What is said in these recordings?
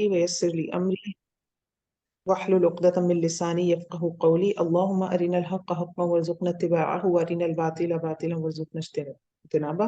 ويسر لي أمري واحلل عقدة من لساني يفقهوا قولي اللهم أرنا الحق حقا وارزقنا اتباعه وأرنا الباطل باطلا وارزقنا اجتنابه.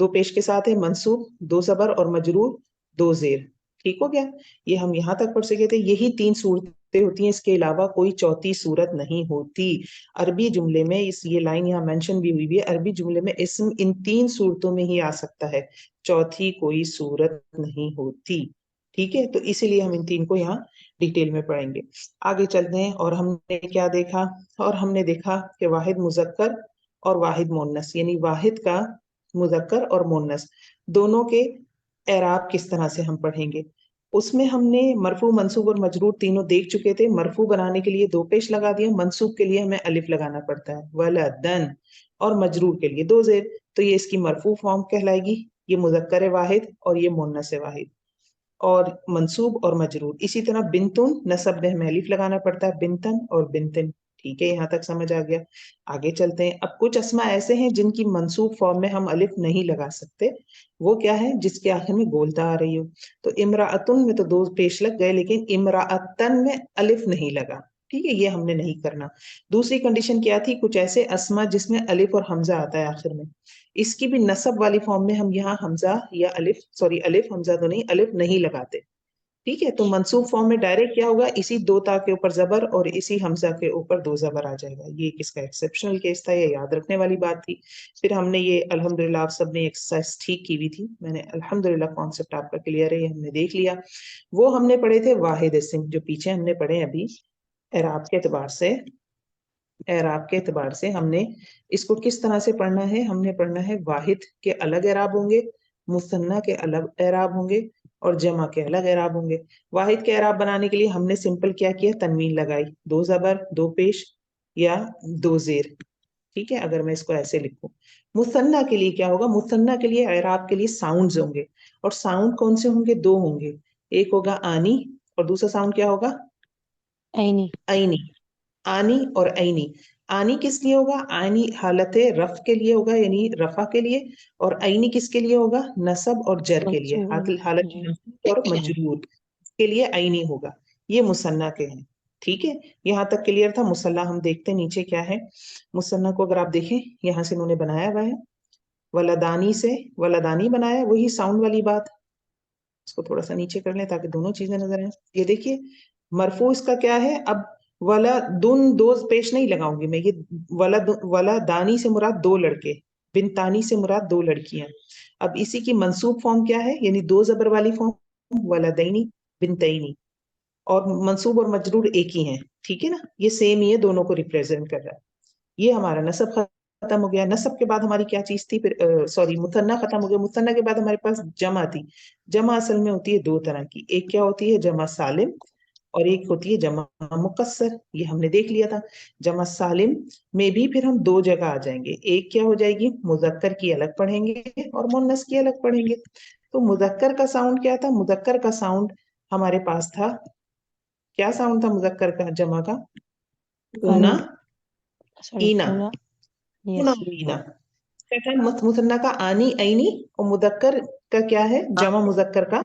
دو پیش کے ساتھ ہے، منصوب، دو زبر اور مجرور، دو زیر. ٹھیک ہو گیا؟ یہ ہم یہاں تک پڑھ سکے تھے. یہی تین صورتیں ہوتی ہیں، اس کے علاوہ کوئی چوتھی صورت نہیں ہوتی. عربی جملے میں یہ لائن یہاں مینشن بھی ہوئی ہے، عربی جملے میں اسم ان تین صورتوں میں ہی آ سکتا ہے، چوتھی کوئی صورت نہیں ہوتی. ٹھیک ہے؟ تو اسی لیے ہم ان تین کو یہاں ڈیٹیل میں پڑھیں گے. آگے چلتے ہیں. اور ہم نے کیا دیکھا؟ اور ہم نے دیکھا کہ واحد مذکر اور واحد مونس، یعنی واحد کا مذکر اور مونس دونوں کے اعراب کس طرح سے ہم پڑھیں گے. اس میں ہم نے مرفوع، منصوب اور مجرور تینوں دیکھ چکے تھے. مرفوع بنانے کے لیے دو پیش لگا دیا، منصوب کے لیے ہمیں الف لگانا پڑتا ہے ولدن، اور مجرور کے لیے دو زیر. تو یہ اس کی مرفوع فارم کہلائے گی. یہ مذکر واحد اور یہ مونس واحد اور منصوب اور مجرور. اسی طرح بنتن، نصب میں ہمیں الف لگانا پڑتا ہے، بنتن اور بنتن. ٹھیک ہے؟ یہاں تک سمجھ آ گیا. آگے چلتے ہیں. اب کچھ اسماء ایسے ہیں جن کی منصوب فارم میں ہم الف نہیں لگا سکتے. وہ کیا ہے؟ جس کے آخر میں گولتا آ رہی ہو. تو امراۃن میں تو دو پیش لگ گئے، لیکن امراۃن میں الف نہیں لگا. ٹھیک ہے؟ یہ ہم نے نہیں کرنا. دوسری کنڈیشن کیا تھی؟ کچھ ایسے اسماء جس میں الف اور حمزہ آتا ہے آخر میں، اس کی بھی نصب والی فارم میں ہم یہاں حمزہ یا الف حمزہ تو نہیں، الف نہیں لگاتے. ٹھیک ہے؟ تو منصوب فارم میں ڈائریکٹ کیا ہوگا؟ اسی دو تا کے اوپر زبر اور اسی حمزہ کے اوپر دو زبر آ جائے گا. یہ کس کا ایکسیپشنل کیس تھا، یہ یاد رکھنے والی بات تھی. پھر ہم نے یہ الحمدللہ آپ سب نے ایکسرسائز ٹھیک کی ہوئی تھی، میں نے الحمدللہ کانسیپٹ آپ کا کلیئر ہے، یہ ہم نے دیکھ لیا. وہ ہم نے پڑھے تھے واحد اسم، جو پیچھے ہم نے پڑھے ابھی. اعراب کے اعتبار سے ہم نے اس کو کس طرح سے پڑھنا ہے؟ ہم نے پڑھنا ہے واحد کے الگ اعراب ہوں گے، مثنیٰ کے الگ اعراب ہوں گے، اور جمع کے الگ اعراب ہوں گے. واحد کے اعراب بنانے کے لیے ہم نے سمپل کیا کیا؟ تنوین لگائی، دو زبر، دو پیش یا دو زیر. ٹھیک ہے؟ اگر میں اس کو ایسے لکھوں. مثنیٰ کے لیے کیا ہوگا؟ مثنیٰ کے لیے اعراب کے لیے ساؤنڈز ہوں گے، اور ساؤنڈ کون سے ہوں گے؟ دو ہوں گے. ایک ہوگا آنی، اور دوسرا ساؤنڈ کیا ہوگا؟ عینی. آئینی. آنی اور عینی. آنی کس لیے ہوگا؟ آنی حالت رفع کے لیے ہوگا، یعنی رفع کے لیے. اور عینی کس کے لیے ہوگا؟ نصب اور جر کے لیے، حالت جی. نصب اور مجرور کے لیے عینی ہوگا. یہ مثنیٰ کے ہیں. ٹھیک ہے؟ یہاں تک کلیئر تھا. مثنیٰ ہم دیکھتے ہیں نیچے کیا ہے. مثنیٰ کو اگر آپ دیکھیں، یہاں سے انہوں نے بنایا ہوا ہے ولدانی سے، ولدانی بنایا، وہی ساؤنڈ والی بات. اس کو تھوڑا سا نیچے کر لیں تاکہ دونوں چیزیں نظر آئیں. یہ دیکھیے مرفوع اس کا کیا ہے؟ اب ولدن دو پیش نہیں لگاؤں گی میں، یہ ولدانی سے مراد دو لڑکے، بنتانی سے مراد دو لڑکیاں. اب اسی کی منصوب فارم کیا ہے؟ یعنی دو زبر والی فارم ولدینی بنتینی، اور منصوب اور مجرور ایک ہی ہیں. ٹھیک ہے نا؟ یہ سیم ہی ہے، دونوں کو ریپرزینٹ کر رہا ہے. یہ ہمارا نصب ختم ہو گیا. نصب کے بعد ہماری کیا چیز تھی؟ پھر سوری، مثنیٰ ختم ہو گیا. مثنیٰ کے بعد ہمارے پاس جمع تھی. جمع اصل میں ہوتی ہے دو طرح کی. ایک کیا ہوتی ہے؟ جمع سالم، اور ایک ہوتی ہے جمع مکسر. یہ ہم نے دیکھ لیا تھا. جمع سالم میں بھی پھر ہم دو جگہ آ جائیں گے. ایک کیا ہو جائے گی؟ مذکر کی الگ پڑھیں گے اور مؤنث کی الگ پڑھیں گے. تو مذکر کا ساؤنڈ کیا تھا؟ مذکر کا ساؤنڈ ہمارے پاس تھا، کیا ساؤنڈ تھا مذکر کا؟ جمع کا اونا، اینا، اونا اور اینا. مثنیٰ کا آنی عینی، اور مذکر کا کیا ہے؟ جمع مذکر کا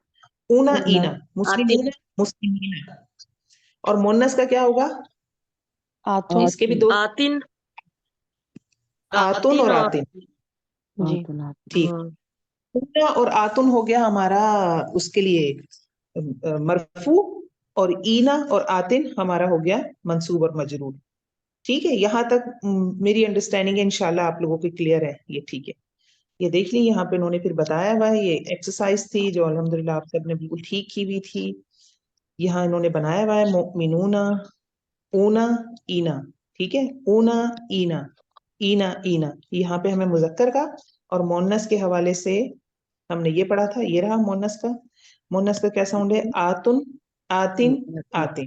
اونا اینا، مسلمون مسلمین. اور مونس کا کیا ہوگا؟ اس کے بھی دو، آتن آتن اور آتن. جی. ٹھیک. اونا اور آتن ہو گیا ہمارا اس کے لیے مرفوع، اور اینا اور آتن ہمارا ہو گیا منصوب اور مجرور. ٹھیک ہے؟ یہاں تک میری انڈرسٹینڈنگ ہے، انشاءاللہ آپ لوگوں کی کلیئر ہے. یہ ٹھیک ہے. یہ دیکھ لی یہاں پہ انہوں نے پھر بتایا ہوا ہے. یہ ایکسرسائز تھی جو الحمدللہ آپ سب نے بالکل ٹھیک کی ہوئی تھی. یہاں انہوں نے بنایا ہوا ہے مؤمنون، اونا اینا. ٹھیک ہے؟ اونا اینا، اینا اینا. یہاں پہ ہمیں مذکر کا اور مؤنث کے حوالے سے ہم نے یہ پڑھا تھا. یہ رہا مؤنث کا. مؤنث کا کیا ساؤنڈ ہے؟ آتن، آتن، آتن.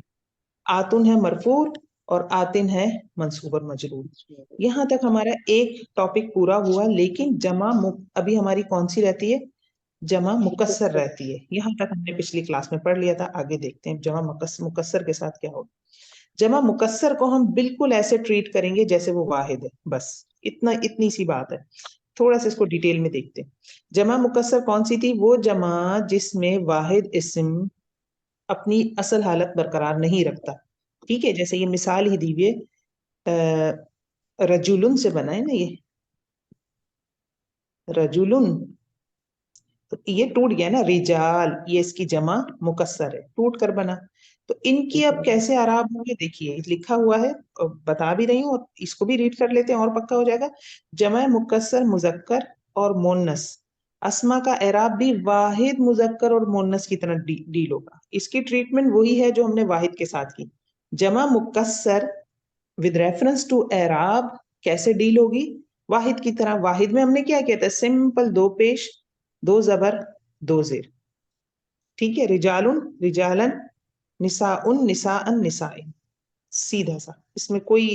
آتن ہے مرفوع اور آتن ہے منصوب اور مجرور. یہاں تک ہمارا ایک ٹاپک پورا ہوا. لیکن جمع ابھی ہماری کون سی رہتی ہے؟ جمع مکسر رہتی ہے. یہاں تک ہم نے پچھلی کلاس میں پڑھ لیا تھا. آگے دیکھتے ہیں جمع مکسر کے ساتھ کیا ہوگا. جمع مکسر کو ہم بالکل ایسے ٹریٹ کریں گے جیسے وہ واحد ہے. بس اتنی سی بات ہے. تھوڑا سا اس کو ڈیٹیل میں دیکھتے ہیں. جمع مکسر کون سی تھی؟ وہ جمع جس میں واحد اسم اپنی اصل حالت برقرار نہیں رکھتا. ٹھیک ہے؟ جیسے یہ مثال ہی دیجیے، رجولن سے بنا ہے نا، یہ رجولن تو یہ ٹوٹ گیا نا، رجال یہ اس کی جمع مکسر ہے، ٹوٹ کر بنا. تو ان کی اب کیسے اعراب ہوں گے؟ دیکھیے لکھا ہوا ہے اور بتا بھی رہی ہوں، اور اس کو بھی ریڈ کر لیتے ہیں اور پکا ہو جائے گا. جمع مکسر مذکر اور مونس اسما کا اعراب بھی واحد مذکر اور مونس کی طرح ڈیل ہوگا. اس کی ٹریٹمنٹ وہی ہے جو ہم نے واحد کے ساتھ کی. جمع مکسر ود ریفرنس ٹو اعراب کیسے ڈیل ہوگی؟ واحد کی طرح. واحد میں ہم نے کیا کیا تھا؟ سمپل دو پیش، دو زبر، دو زیر. ٹھیک ہے، رجال رجالن، نساء نساء نسائن، سیدھا سا، اس میں کوئی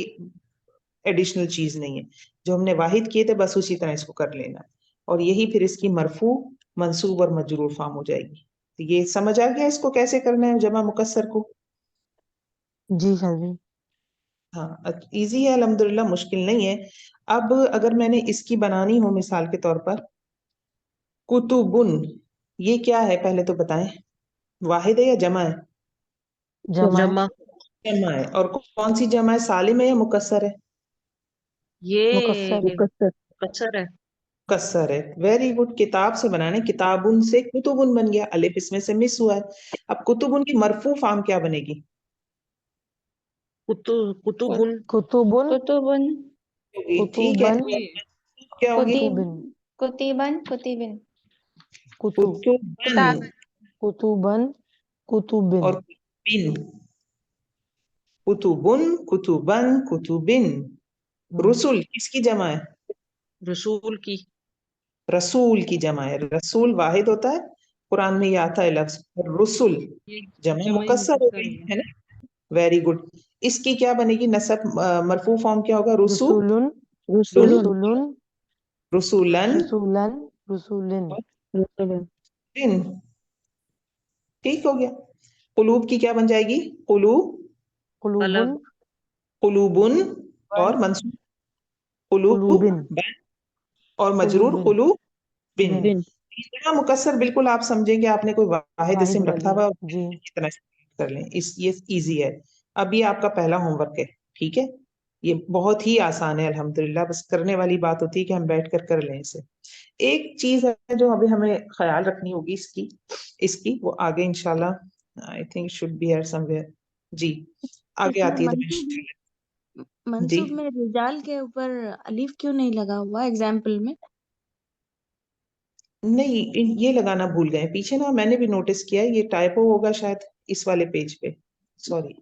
ایڈیشنل چیز نہیں ہے. جو ہم نے واحد کیے تھے بس اسی طرح اس کو کر لینا، اور یہی پھر اس کی مرفوع منصوب اور مجرور فارم ہو جائے گی. تو یہ سمجھ آ گیا اس کو کیسے کرنا ہے جمع مکسر کو؟ جی سر جی. ہاں ایزی ہے الحمدللہ، مشکل نہیں ہے. اب اگر میں نے اس کی بنانی ہو مثال کے طور پر کتبن، یہ کیا ہے پہلے تو بتائیں، واحد ہے یا جمع ہے؟ جمع. جمع ہے. اور کون سی جمع ہے؟ سالم ہے یا مکسر ہے؟ مکسر. مکسر ہے. مکسر ہے. Very good. کتاب سے بنانے، کتابن سے کتبن بن گیا، الف اس میں سے مس ہوا ہے. اب کتبن کی مرفوع فارم کیا بنے گی؟ کتبن. کتبن. کتبن. ٹھیک ہے، کتبن. کیا ہوگی؟ کتبن. کتبن. کتبن. کتب. کتبن کتاب. کتبن. کتبن. اور بن. کتبن کتبن کتبن. رسول کس کی جمع ہے؟ رسول کی. رسول کی جمع ہے. رسول واحد ہوتا ہے، قرآن میں یہ آتا ہے لفظ. رسول جمع مکسر ہو گئی ہے نا. Very good. اس کی کیا بنے گی نصب؟ مرفوع فارم کیا ہوگا؟ رسولن. رسول، رسولن. رسولن، رسولن. رسولن. رسولن. ٹھیک ہو گیا. قلوب کی کیا بن جائے گی؟ قلوب، قلوبن. قلوبن اور منصوب قلوب قلوبن. بن اور مجرور قلوبن. قلوب بن. بن. تیسرا مکسر بالکل آپ سمجھیں گے آپ نے کوئی واحد اسم واحد رکھا والی. ہوا جی. اتنا کر لیں. یہ ایزی ہے. اب یہ آپ کا پہلا ہوم ورک ہے. ٹھیک ہے، یہ بہت ہی آسان ہے الحمدللہ. بس کرنے والی بات ہوتی ہے کہ ہم بیٹھ کر لیں اسے. ایک چیز ہے جو ابھی ہمیں خیال رکھنی ہوگی اس کی وہ آگے انشاءاللہ I think it should be here somewhere. جی آگے آتی ہے. جی منصوب میں رجال کے اوپر الف کیوں نہیں لگا ہوا ایگزامپل میں؟ نہیں، یہ لگانا بھول گئے پیچھے نا. میں نے بھی نوٹس کیا ہے یہ ٹائپو ہوگا شاید اس والے پیج پہ. سوری،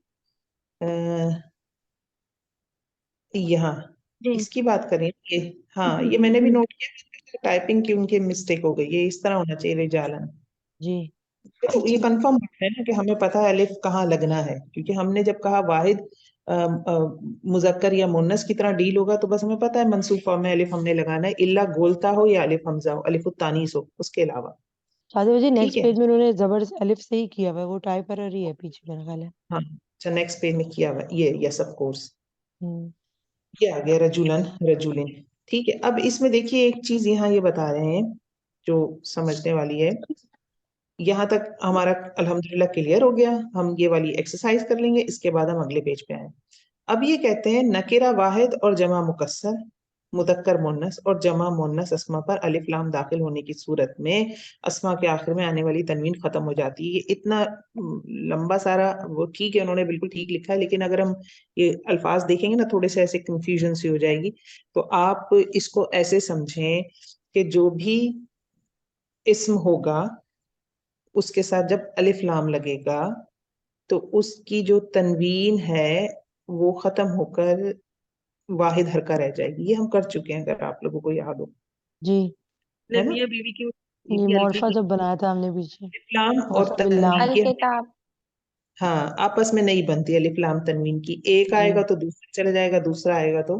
یہاں جی اس کی بات کریں یہ. ہاں یہ میں نے بھی نوٹ کیا، ٹائپنگ کی ان کی مسٹیک ہو گئی. یہ اس طرح ہونا چاہیے رجالن. جی. تو یہ کنفرم ہے نا کہ ہمیں پتا ہے الف کہاں لگنا ہے، کیونکہ ہم نے جب کہا واحد مذکر یا مونس کی طرح ڈیل ہوگا تو بس ہمیں پتا ہے منصوب فارم میں الف ہم نے لگانا ہے، الا گولتا ہو یا الف حمزہ ہو، الف التانیث ہو، اس کے علاوہ. شادی جی ٹھیک نیکسٹ ہے، پیج میں انہوں نے زبر الف سے ہی کیا ہوا ہے، وہ ٹائپرری ہے پیچھے میرا خیال ہے. ہاں اچھا نیکسٹ پیج میں کیا ہوا ہے یہ. یس آف کورس ہوں. یہ آ گیا رجولن رجولن. ٹھیک ہے، اب اس میں دیکھیے ایک چیز یہاں یہ بتا رہے ہیں جو سمجھنے والی ہے. یہاں تک ہمارا الحمدللہ کلیئر ہو گیا. ہم یہ والی ایکسرسائز کر لیں گے، اس کے بعد ہم اگلے پیج پہ آئیں. اب یہ کہتے ہیں نکرہ واحد اور جمع مکسر مذکر مونس اور جمع مونس اسما پر الف لام داخل ہونے کی صورت میں اسما کے آخر میں آنے والی تنوین ختم ہو جاتی ہے. یہ اتنا لمبا سارا وہ ٹھیک ہے، انہوں نے بالکل ٹھیک لکھا ہے، لیکن اگر ہم یہ الفاظ دیکھیں گے نا تھوڑے سے ایسے کنفیوژن سی ہو جائے گی. تو آپ اس کو ایسے سمجھیں کہ جو بھی اسم ہوگا اس کے ساتھ جب الف لام لگے گا تو اس کی جو تنوین ہے وہ ختم ہو کر واحد حرکہ رہ جائے گی. یہ ہم کر چکے ہیں اگر آپ لوگوں کو یاد ہو. جی. ہے نا؟ میاں بیوی کی یہ مورفہ جب بنایا تھا ہم نے پیچھے، الف لام اور مورفہ باللام. تنوین کی الکتاب. ہاں آپس میں نہیں بنتی الف لام تنوین کی. ایک آئے گا تو دوسرا چلا جائے گا، دوسرا آئے گا تو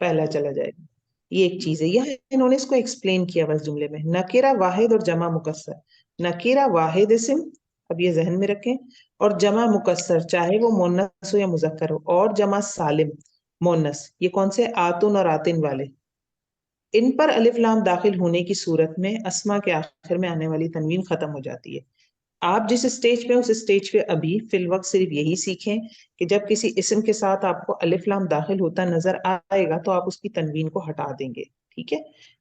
پہلا چلا جائے گا. یہ ایک چیز ہے. یہاں انہوں نے اس کو ایکسپلین کیا بس جملے میں. نکیرہ واحد اور جمع مکسر. نکیرہ واحد اسم، اب یہ ذہن میں رکھیں، اور جمع مکسر چاہے وہ مونس ہو یا مذکر ہو، اور جمع سالم مونس، یہ کون سے؟ آتن اور آتن والے. ان پر الف لام داخل ہونے کی صورت میں اسما کے آخر میں آنے والی تنوین ختم ہو جاتی ہے. آپ جس اسٹیج پہ اس اسٹیج پہ ابھی فی الوقت صرف یہی سیکھیں کہ جب کسی اسم کے ساتھ آپ کو الف لام داخل ہوتا نظر آئے گا تو آپ اس کی تنوین کو ہٹا دیں گے. ٹھیک ہے.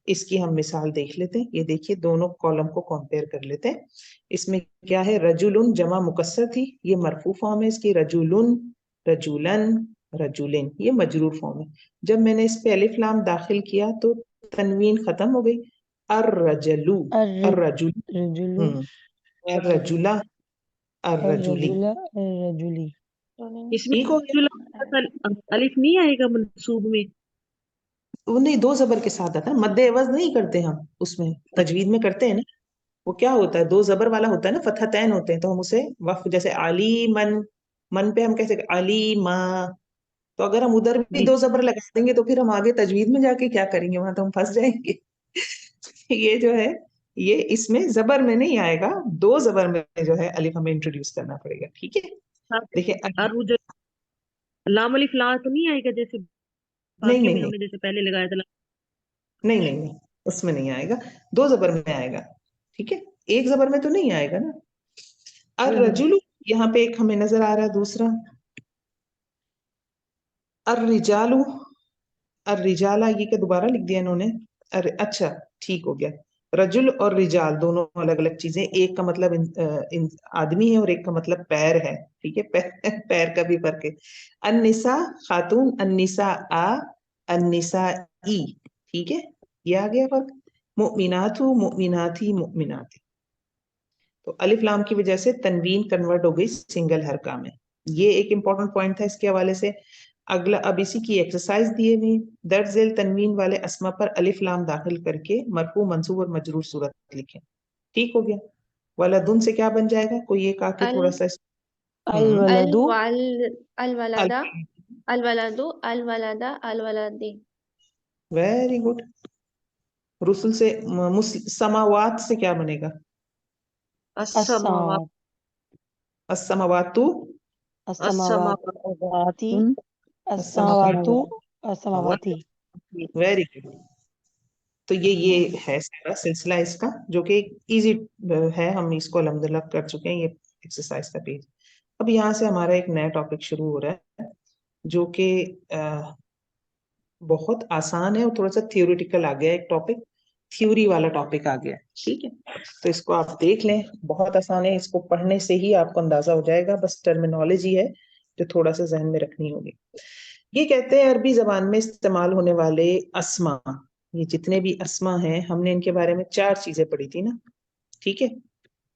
اس کی ہم مثال دیکھ لیتے ہیں. یہ دیکھیے دونوں کالم کو کمپیئر کر لیتے ہیں. اس میں کیا ہے, رجلن جمع مکسر تھی, یہ مرفوع فارم ہے اس کی, رجلن, رجولن, رجولن یہ مجرور فارم ہے. جب میں نے اس پہ الف لام داخل کیا تو تنوین ختم ہو گئی. الرجلو, الرجل, الرجل الرجلہ, الرجلی. الرجل الرجلی. اس میں ٹھیک ہو گیا. الف نہیں آئے گا منصوب میں؟ وہ نہیں, دو زبر کے ساتھ آتا ہے, مد عوض نہیں کرتے ہم اس میں, تجوید میں کرتے ہیں نا. وہ کیا ہوتا ہے, دو زبر والا ہوتا ہے نا, فتحتین ہوتے ہیں, تو ہم اسے وقف, جیسے علی من, من پہ ہم کیسے علی ماں, تو اگر ہم ادھر بھی جی دو زبر لگا دیں گے تو پھر ہم آگے تجوید میں جا کے کیا کریں گے, وہاں تو ہم پھنس جائیں گے. یہ جو ہے یہ اس میں زبر میں نہیں آئے گا, دو زبر میں جو ہے الف ہمیں انٹروڈیوس کرنا پڑے گا. ٹھیک ہے, دیکھیں الرجل لام الف لا تو نہیں آئے گا جیسے نہیں باقیوں نہیں میں ہم نہیں نے جیسے پہلے لگایا تھا؟ نہیں نہیں نہیں, اس میں نہیں آئے گا, دو زبر میں آئے گا. ٹھیک ہے, ایک زبر میں تو نہیں آئے گا نا. الرجل, یہاں پہ ایک ہمیں نظر آ رہا ہے دوسرا. الرجال, الرجالہ, یہ کہ دوبارہ لکھ دیا انہوں نے. اچھا ٹھیک ہو گیا. رجل اور رجال دونوں الگ الگ چیزیں, ایک کا مطلب آدمی ہے اور ایک کا مطلب پیر ہے. ٹھیک ہے, پیر کا بھی فرق ہے. النساء خاتون, النساء النساء ای. ٹھیک ہے, یہ آ گیا فرق. مؤمنات, مؤمناتی, مؤمنات. تو الف لام کی وجہ سے تنوین کنورٹ ہو گئی سنگل حرکہ میں. یہ ایک امپورٹنٹ پوائنٹ تھا اس کے حوالے سے. اگلا اب اسی کی ایکسرسائز دیے ہوئی, درج ذیل تنوین والے اسما پر الف لام داخل کر کے مرفوع منصوب اور مجرور صورت لکھیں. ٹھیک ہو گیا. ولدن سے کیا بن جائے گا, کوئی ایک آ کے تھوڑا سا الولد الولدا, الولدو, الولدا, الولدی. Very good. رسل سے, سماوات سے کیا بنے گا, السماوات, السماوات, السماوات السماواتی، السماوات السماواتی. Very good. تو یہ ہے سارا سلسلہ اس کا, جو کہ ایزی ہے, ہم اس کو الحمدللہ کر چکے ہیں. یہ ایکسرسائز کا پیج. اب یہاں سے ہمارا ایک نیا ٹاپک شروع ہو رہا ہے, جو کہ بہت آسان ہے اور تھوڑا سا تھیوریٹیکل آ گیا. ایک ٹاپک تھیوری والا ٹاپک آ گیا. ٹھیک ہے, تو اس کو آپ دیکھ لیں, بہت آسان ہے. اس کو پڑھنے سے ہی آپ کو اندازہ ہو جائے گا, بس ٹرمینالوجی ہے جو تھوڑا سا ذہن میں رکھنی ہوگی. یہ کہتے ہیں عربی زبان میں استعمال ہونے والے اسما, یہ جتنے بھی اسما ہیں, ہم نے ان کے بارے میں 4 چیزیں پڑھی تھی نا. ٹھیک ہے,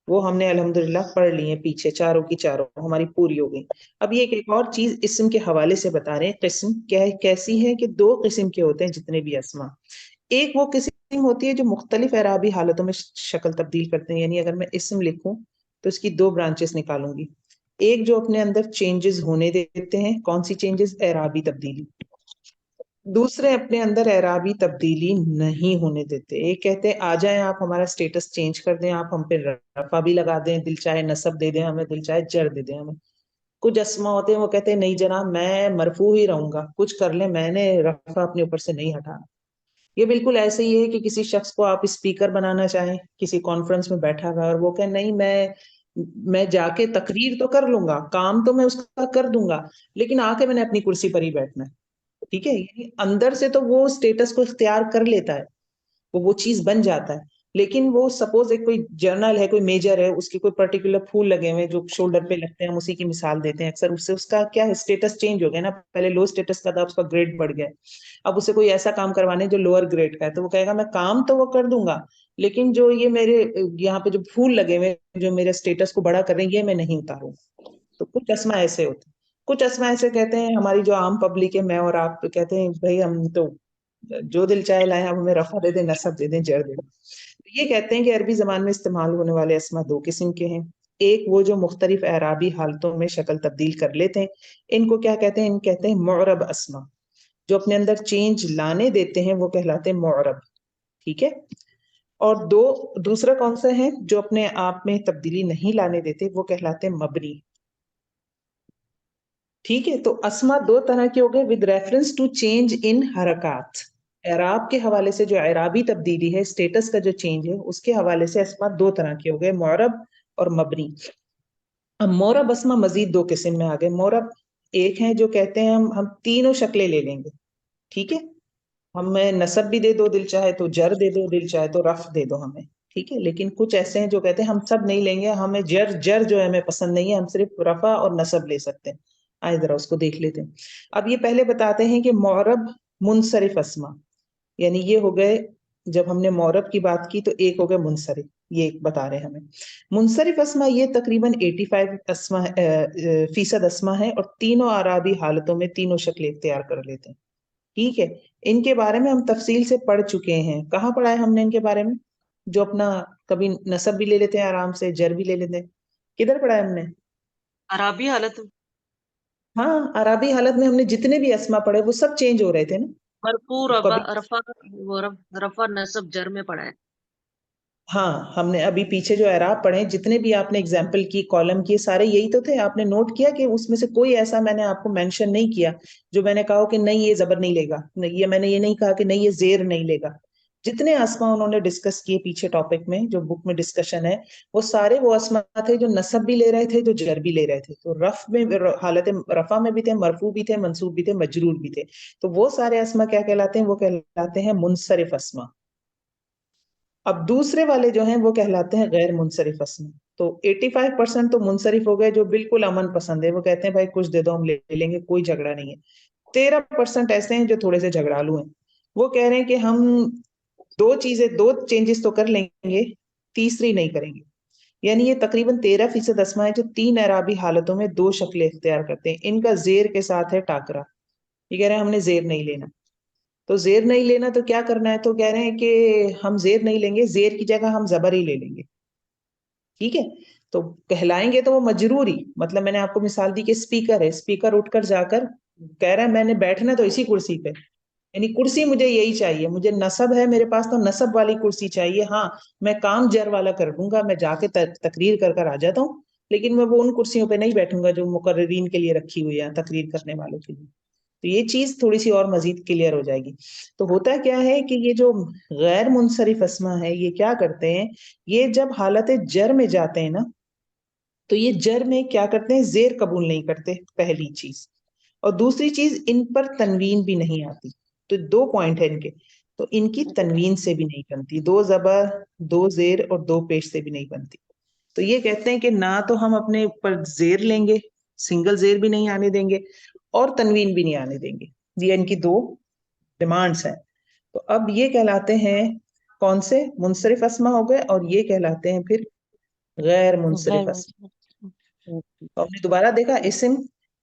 وہ ہم نے الحمدللہ پڑھ لی ہیں پیچھے, چاروں کی چاروں ہماری پوری ہو گئی. اب یہ ایک اور چیز اسم کے حوالے سے بتا رہے ہیں. قسم کیسی ہے کہ 2 قسم کے ہوتے ہیں جتنے بھی اسما. ایک وہ قسم ہوتی ہے جو مختلف اعرابی حالتوں میں شکل تبدیل کرتے ہیں, یعنی اگر میں اسم لکھوں تو اس کی 2 برانچز نکالوں گی. ایک جو اپنے اندر چینجز ہونے دیتے ہیں, کون سی چینجز, اعرابی تبدیلی. دوسرے اپنے اندر اعرابی تبدیلی نہیں ہونے دیتے. ایک کہتے ہیں آ جائیں آپ ہمارا سٹیٹس چینج کر دیں, آپ ہم پہ رفع بھی لگا دیں, دل چاہے نصب دے دیں ہمیں, دل چاہے جر دے دیں ہمیں. کچھ اسما ہوتے ہیں وہ کہتے ہیں نہیں جناب میں مرفوع ہی رہوں گا, کچھ کر لیں, میں نے رفع اپنے اوپر سے نہیں ہٹانا. یہ بالکل ایسے ہی ہے کہ کسی شخص کو آپ اسپیکر بنانا چاہیں کسی کانفرنس میں بیٹھا ہوا, اور وہ کہ نہیں میں جا کے تقریر تو کر لوں گا, کام تو میں اس کا کر دوں گا, لیکن آ کے میں نے اپنی کرسی پر ہی بیٹھنا ہے. ٹھیک ہے, اندر سے تو وہ اسٹیٹس کو اختیار کر لیتا ہے, وہ چیز بن جاتا ہے. لیکن وہ سپوز ایک کوئی جرنل ہے, کوئی میجر ہے, اس کی کوئی پرٹیکولر پھول لگے ہوئے جو شولڈر پہ لگتے ہیں, ہم اسی کی مثال دیتے ہیں اکثر. اس سے اس کا کیا ہے, اسٹیٹس چینج ہو گیا نا. پہلے لو اسٹیٹس کا تھا, اس کا گریڈ بڑھ گیا. اب اسے کوئی ایسا کام کروانے جو لوور گریڈ کا ہے, تو وہ کہے گا میں کام تو وہ کر دوں گا, لیکن جو یہ میرے یہاں پہ جو پھول لگے ہوئے جو میرے اسٹیٹس کو بڑا کر رہے ہیں, یہ میں نہیں اتاروں. تو کچھ اسما ایسے ہوتے ہیں. کچھ اسما ایسے کہتے ہیں, ہماری جو عام پبلک ہے, میں اور آپ کہتے ہیں بھائی ہم تو جو دل چاہے لائیں, ہم ہمیں رفع دے دیں, نصب دے دیں, جر دے دیں. یہ کہتے ہیں کہ عربی زبان میں استعمال ہونے والے اسما 2 قسم کے ہیں. ایک وہ جو مختلف اعرابی حالتوں میں شکل تبدیل کر لیتے ہیں, ان کو کیا کہتے ہیں, ان کہتے ہیں معرب اسما. جو اپنے اندر چینج لانے دیتے ہیں وہ کہلاتے ہیں معرب. ٹھیک ہے, اور دوسرا کون سا ہے, جو اپنے آپ میں تبدیلی نہیں لانے دیتے, وہ کہلاتے ہیں مبنی. ٹھیک ہے, تو اسما 2 طرح کے ہو گئے with reference to change in حرکات. اعراب کے حوالے سے جو اعرابی تبدیلی ہے, اسٹیٹس کا جو چینج ہے, اس کے حوالے سے اسما 2 طرح کے ہو گئے, معرب اور مبنی. اب معرب اسما مزید 2 قسم میں آ گئے. معرب ایک ہیں جو کہتے ہیں ہم تینوں شکلیں لے لیں گے. ٹھیک ہے, ہمیں نصب بھی دے دو دل چاہے تو، جر دے دو دل چاہے تو، رف دے دو ہمیں، ٹھیک ہے. لیکن کچھ ایسے ہیں جو کہتے ہیں ہم سب نہیں لیں گے، ہمیں جر جو ہے ہمیں پسند نہیں ہے، ہم صرف رفع اور نصب لے سکتے ہیں. آئے ذرا اس کو دیکھ لیتے ہیں. اب یہ پہلے بتاتے ہیں کہ معرب منصرف اسما، یعنی یہ ہو گئے، جب ہم نے معرب کی بات کی تو ایک ہو گئے منصرف، یہ ایک بتا رہے ہیں ہمیں. منصرف اسما یہ تقریباً 85% اسما ہے، اور تینوں اعرابی حالتوں میں تینوں شکلیں اختیار کر لیتے ہیں. ٹھیک ہے. ان کے بارے میں ہم تفصیل سے پڑھ چکے ہیں. کہاں پڑھا ہے ہم نے ان کے بارے میں؟ جو اپنا کبھی نصب بھی لے لیتے ہیں آرام سے، جر بھی لے لیتے ہیں. کدھر پڑھا ہے ہم نے؟ عربی حالت ہاں، عربی حالت میں ہم نے جتنے بھی اسما پڑھے وہ سب چینج ہو رہے تھے نا. مرفوع کبھی رفع نصب جر میں پڑھا ہے. ہاں، ہم نے ابھی پیچھے جو اعراب پڑھے جتنے بھی آپ نے اگزامپل کی، کالم کی، سارے یہی تو تھے. آپ نے نوٹ کیا کہ اس میں سے کوئی ایسا میں نے آپ کو مینشن نہیں کیا جو میں نے کہا کہ نہیں یہ زبر نہیں لے گا، یہ میں نے یہ نہیں کہا کہ نہیں یہ زیر نہیں لے گا. جتنے اسما انہوں نے ڈسکس کیے پیچھے ٹاپک میں جو بک میں ڈسکشن ہے، وہ سارے وہ اسما تھے جو نصب بھی لے رہے تھے، جو جر بھی لے رہے تھے. تو رف میں حالت رفع میں بھی تھے، مرفوع بھی تھے، منصوب بھی تھے، مجرور بھی تھے. تو وہ سارے اسما کیا کہلاتے ہیں؟ وہ کہلاتے ہیں منصرف اسما. اب دوسرے والے جو ہیں وہ کہلاتے ہیں غیر منصرف اسما. تو 85% تو منصرف ہو گئے جو بالکل امن پسند ہے، وہ کہتے ہیں بھائی کچھ دے دو ہم لے لیں گے، کوئی جھگڑا نہیں ہے. 13% ایسے ہیں جو تھوڑے سے جھگڑالو ہیں، وہ کہہ رہے ہیں کہ ہم دو چینجز تو کر لیں گے، تیسری نہیں کریں گے. یعنی یہ تقریباً 13% اسما ہے جو تین اعرابی حالتوں میں دو شکلیں اختیار کرتے ہیں. ان کا زیر کے ساتھ ہے ٹاکرا. یہ کہہ رہے ہیں ہم نے زیر نہیں لینا. تو زیر نہیں لینا تو کیا کرنا ہے؟ تو کہہ رہے ہیں کہ ہم زیر نہیں لیں گے، زیر کی جگہ ہم زبر ہی لے لیں گے. ٹھیک ہے. تو کہلائیں گے تو وہ مجروری. مطلب میں نے آپ کو مثال دی کہ اسپیکر ہے، اسپیکر اٹھ کر جا کر کہہ رہا ہے میں نے بیٹھنا تو اسی کرسی پہ، یعنی کرسی مجھے یہی چاہیے، مجھے نصب ہے میرے پاس تو نصب والی کرسی چاہیے. ہاں میں کام جر والا کر دوں گا، میں جا کے تقریر کر کر آ جاتا ہوں، لیکن میں وہ ان کرسیوں پہ نہیں بیٹھوں گا جو مقررین کے لیے رکھی ہوئی ہے، تقریر کرنے والوں کے لیے. تو یہ چیز تھوڑی سی اور مزید کلیئر ہو جائے گی. تو ہوتا کیا ہے کہ یہ جو غیر منصرف اسما ہے یہ کیا کرتے ہیں؟ یہ جب حالت جر میں جاتے ہیں نا تو یہ جر میں کیا کرتے ہیں؟ زیر قبول نہیں کرتے، پہلی چیز. اور دوسری چیز ان پر تنوین بھی نہیں آتی. تو دو پوائنٹ ہے ان کے. تو ان کی تنوین سے بھی نہیں بنتی، دو زبر، دو زیر اور دو پیش سے بھی نہیں بنتی. تو یہ کہتے ہیں کہ نہ تو ہم اپنے اوپر زیر لیں گے، سنگل زیر بھی نہیں آنے دیں گے، اور تنوین بھی نہیں آنے دیں گے. یہ ان کی دو ڈیمانڈس ہیں. تو اب یہ کہلاتے ہیں کون سے؟ منصرف اسما ہو گئے، اور یہ کہلاتے ہیں پھر غیر منصرف اسما. تو ہم نے دوبارہ دیکھا اسم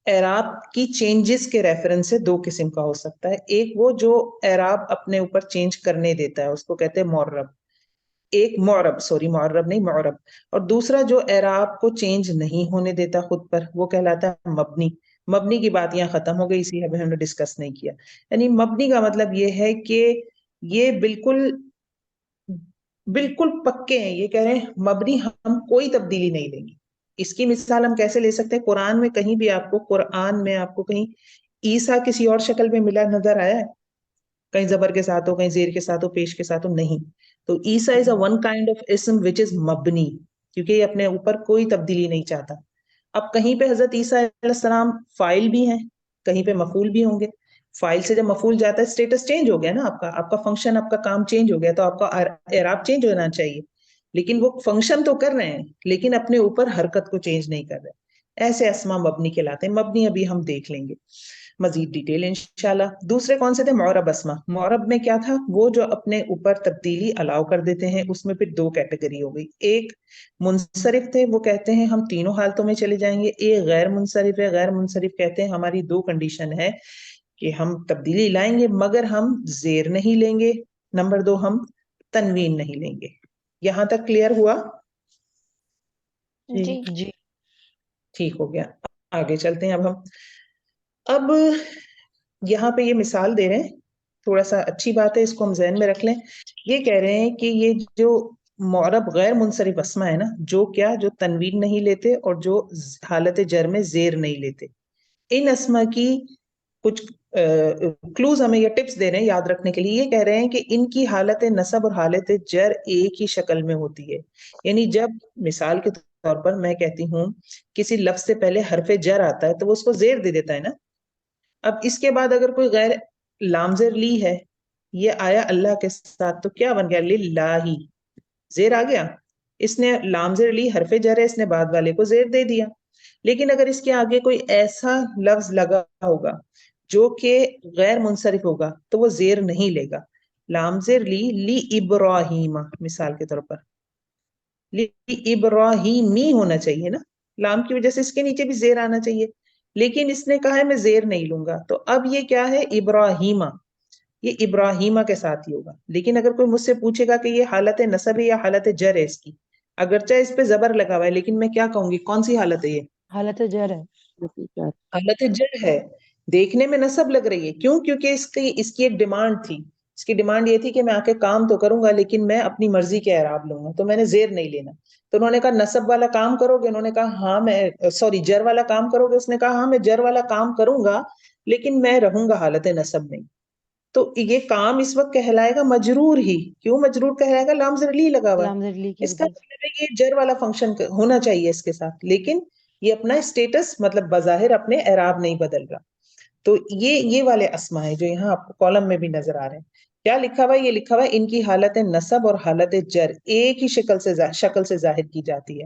اعراب کی چینجز کے ریفرنس سے دو قسم کا ہو سکتا ہے. ایک وہ جو اعراب اپنے اوپر چینج کرنے دیتا ہے، اس کو کہتے ہیں معرب. معرب نہیں، معرب. اور دوسرا جو اعراب کو چینج نہیں ہونے دیتا خود پر، وہ کہلاتا ہے مبنی. مبنی کی بات یہاں ختم ہو گئی، اسی ہم نے ڈسکس نہیں کیا. یعنی مبنی کا مطلب یہ ہے کہ یہ بالکل پکے ہیں. یہ کہہ رہے ہیں مبنی ہم کوئی تبدیلی نہیں لیں گے. اس کی مثال ہم کیسے لے سکتے ہیں؟ قرآن میں کہیں بھی آپ کو کہیں عیسیٰ کسی اور شکل میں ملا نظر آیا ہے؟ کہیں زبر کے ساتھ ہو، کہیں زیر کے ساتھ ہو، پیش کے ساتھ ہو؟ نہیں. تو عیسیٰ از اے ون کائنڈ آف اسم وچ از مبنی، کیونکہ یہ اپنے اوپر کوئی تبدیلی نہیں چاہتا. اب کہیں پہ حضرت عیسیٰ علیہ السلام فاعل بھی ہیں، کہیں پہ مفعول بھی ہوں گے. فائل سے جب مفعول جاتا ہے اسٹیٹس چینج ہو گیا نا، آپ کا فنکشن، آپ کا کام چینج ہو گیا، تو آپ کا اعراب چینج ہونا چاہیے. لیکن وہ فنکشن تو کر رہے ہیں لیکن اپنے اوپر حرکت کو چینج نہیں کر رہے. ایسے اسما مبنی کہلاتے ہیں. مبنی ابھی ہم دیکھ لیں گے مزید ڈیٹیل انشاءاللہ. دوسرے کون سے تھے؟ معرب اسما. معرب میں کیا تھا؟ وہ جو اپنے اوپر تبدیلی الاؤ کر دیتے ہیں. اس میں پھر دو کیٹیگری ہو گئی. ایک منصرف تھے، وہ کہتے ہیں ہم تینوں حالتوں میں چلے جائیں گے. ایک غیر منصرف ہے. غیر منصرف کہتے ہیں ہماری دو کنڈیشن ہے کہ ہم تبدیلی لائیں گے مگر ہم زیر نہیں لیں گے. نمبر دو، ہم تنوین نہیں لیں گے. یہاں تک کلیئر ہوا؟ جی ٹھیک ہو گیا. آگے چلتے ہیں. اب یہاں پہ یہ مثال دے رہے ہیں، تھوڑا سا اچھی بات ہے، اس کو ہم ذہن میں رکھ لیں. یہ کہہ رہے ہیں کہ یہ جو معرب غیر منصرف اسما ہے نا، جو تنوین نہیں لیتے اور جو حالت جر میں زیر نہیں لیتے، ان اسما کی کچھ کلوز ہمیں یہ ٹپس دے رہے ہیں یاد رکھنے کے لیے. یہ کہہ رہے ہیں کہ ان کی حالت نصب اور حالت جر ایک ہی شکل میں ہوتی ہے. یعنی جب مثال کے طور پر میں کہتی ہوں کسی لفظ سے پہلے حرف جر آتا ہے تو وہ اس کو زیر دے دیتا ہے نا. اب اس کے بعد اگر کوئی غیر لام زیر لی ہے یہ آیا اللہ کے ساتھ تو کیا بن گیا؟ للہ، زیر آ گیا. اس نے لام زیر لی، حرف جر ہے، اس نے بعد والے کو زیر دے دیا. لیکن اگر اس کے آگے کوئی ایسا لفظ لگا ہوگا جو کہ غیر منصرف ہوگا تو وہ زیر نہیں لے گا. لام زیر لی ابراہیم، مثال کے طور پر لی ابراہیمی ہونا چاہیے نا، لام کی وجہ سے اس کے نیچے بھی زیر آنا چاہیے، لیکن اس نے کہا ہے میں زیر نہیں لوں گا. تو اب یہ کیا ہے؟ ابراہیمہ، یہ ابراہیمہ کے ساتھ ہی ہوگا. لیکن اگر کوئی مجھ سے پوچھے گا کہ یہ حالت نصب ہے یا حالت جر ہے اس کی، اگرچہ اس پہ زبر لگا ہوا ہے لیکن میں کیا کہوں گی؟ کون سی حالت ہے یہ؟ حالت جر ہے. حالت جر ہے. دیکھنے میں نصب لگ رہی ہے، کیوں؟ کیونکہ اس کی ایک ڈیمانڈ تھی. اس کی ڈیمانڈ یہ تھی کہ میں آ کے کام تو کروں گا لیکن میں اپنی مرضی کے اعراب لوں گا، تو میں نے زیر نہیں لینا. تو انہوں نے کہا نصب والا کام کرو گے؟ انہوں نے کہا ہاں میں سوری جر والا کام کرو گے؟ اس نے کہا ہاں میں جر والا کام کروں گا لیکن میں رہوں گا حالت نصب میں. تو یہ کام اس وقت کہلائے گا مجرور ہی. کیوں مجرور کہلائے گا؟ لام زر لی لگا ہوا ہے. لام زر لی کی اس کا وجہ سے. مطلب ہے یہ جر والا فنکشن ہونا چاہیے اس کے ساتھ، لیکن یہ اپنا اسٹیٹس مطلب بظاہر اپنے اعراب نہیں بدل رہا. تو یہ والے اسما ہے جو یہاں آپ کو کالم میں بھی نظر آ رہے ہیں. کیا لکھا ہوا ہے؟ یہ لکھا ہوا ہے ان کی حالت نصب اور حالت جر ایک ہی شکل سے ظاہر کی جاتی ہے.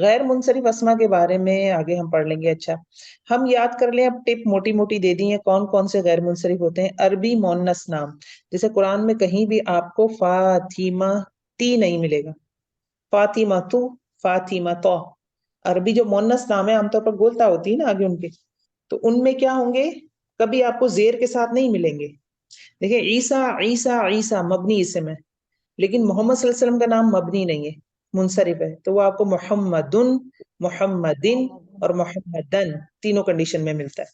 غیر منصرف اسما کے بارے میں آگے ہم پڑھ لیں گے. اچھا ہم یاد کر لیں، اب ٹپ موٹی موٹی دے دی ہیں کون کون سے غیر منصرف ہوتے ہیں. عربی مونس نام، جیسے قرآن میں کہیں بھی آپ کو فاطمہ تی نہیں ملے گا، فاطمہ تو، فاطمہ تو. عربی جو مونس نام ہے عام طور پر گولتا ہوتی ہے نا آگے ان کے، تو ان میں کیا ہوں گے؟ کبھی آپ کو زیر کے ساتھ نہیں ملیں گے. دیکھیں عیسیٰ عیسیٰ عیسیٰ مبنی اسم ہے، لیکن محمد صلی اللہ علیہ وسلم کا نام مبنی نہیں ہے، منصرف ہے، تو وہ آپ کو محمدن، محمدن اور محمدن تینوں کنڈیشن میں ملتا ہے.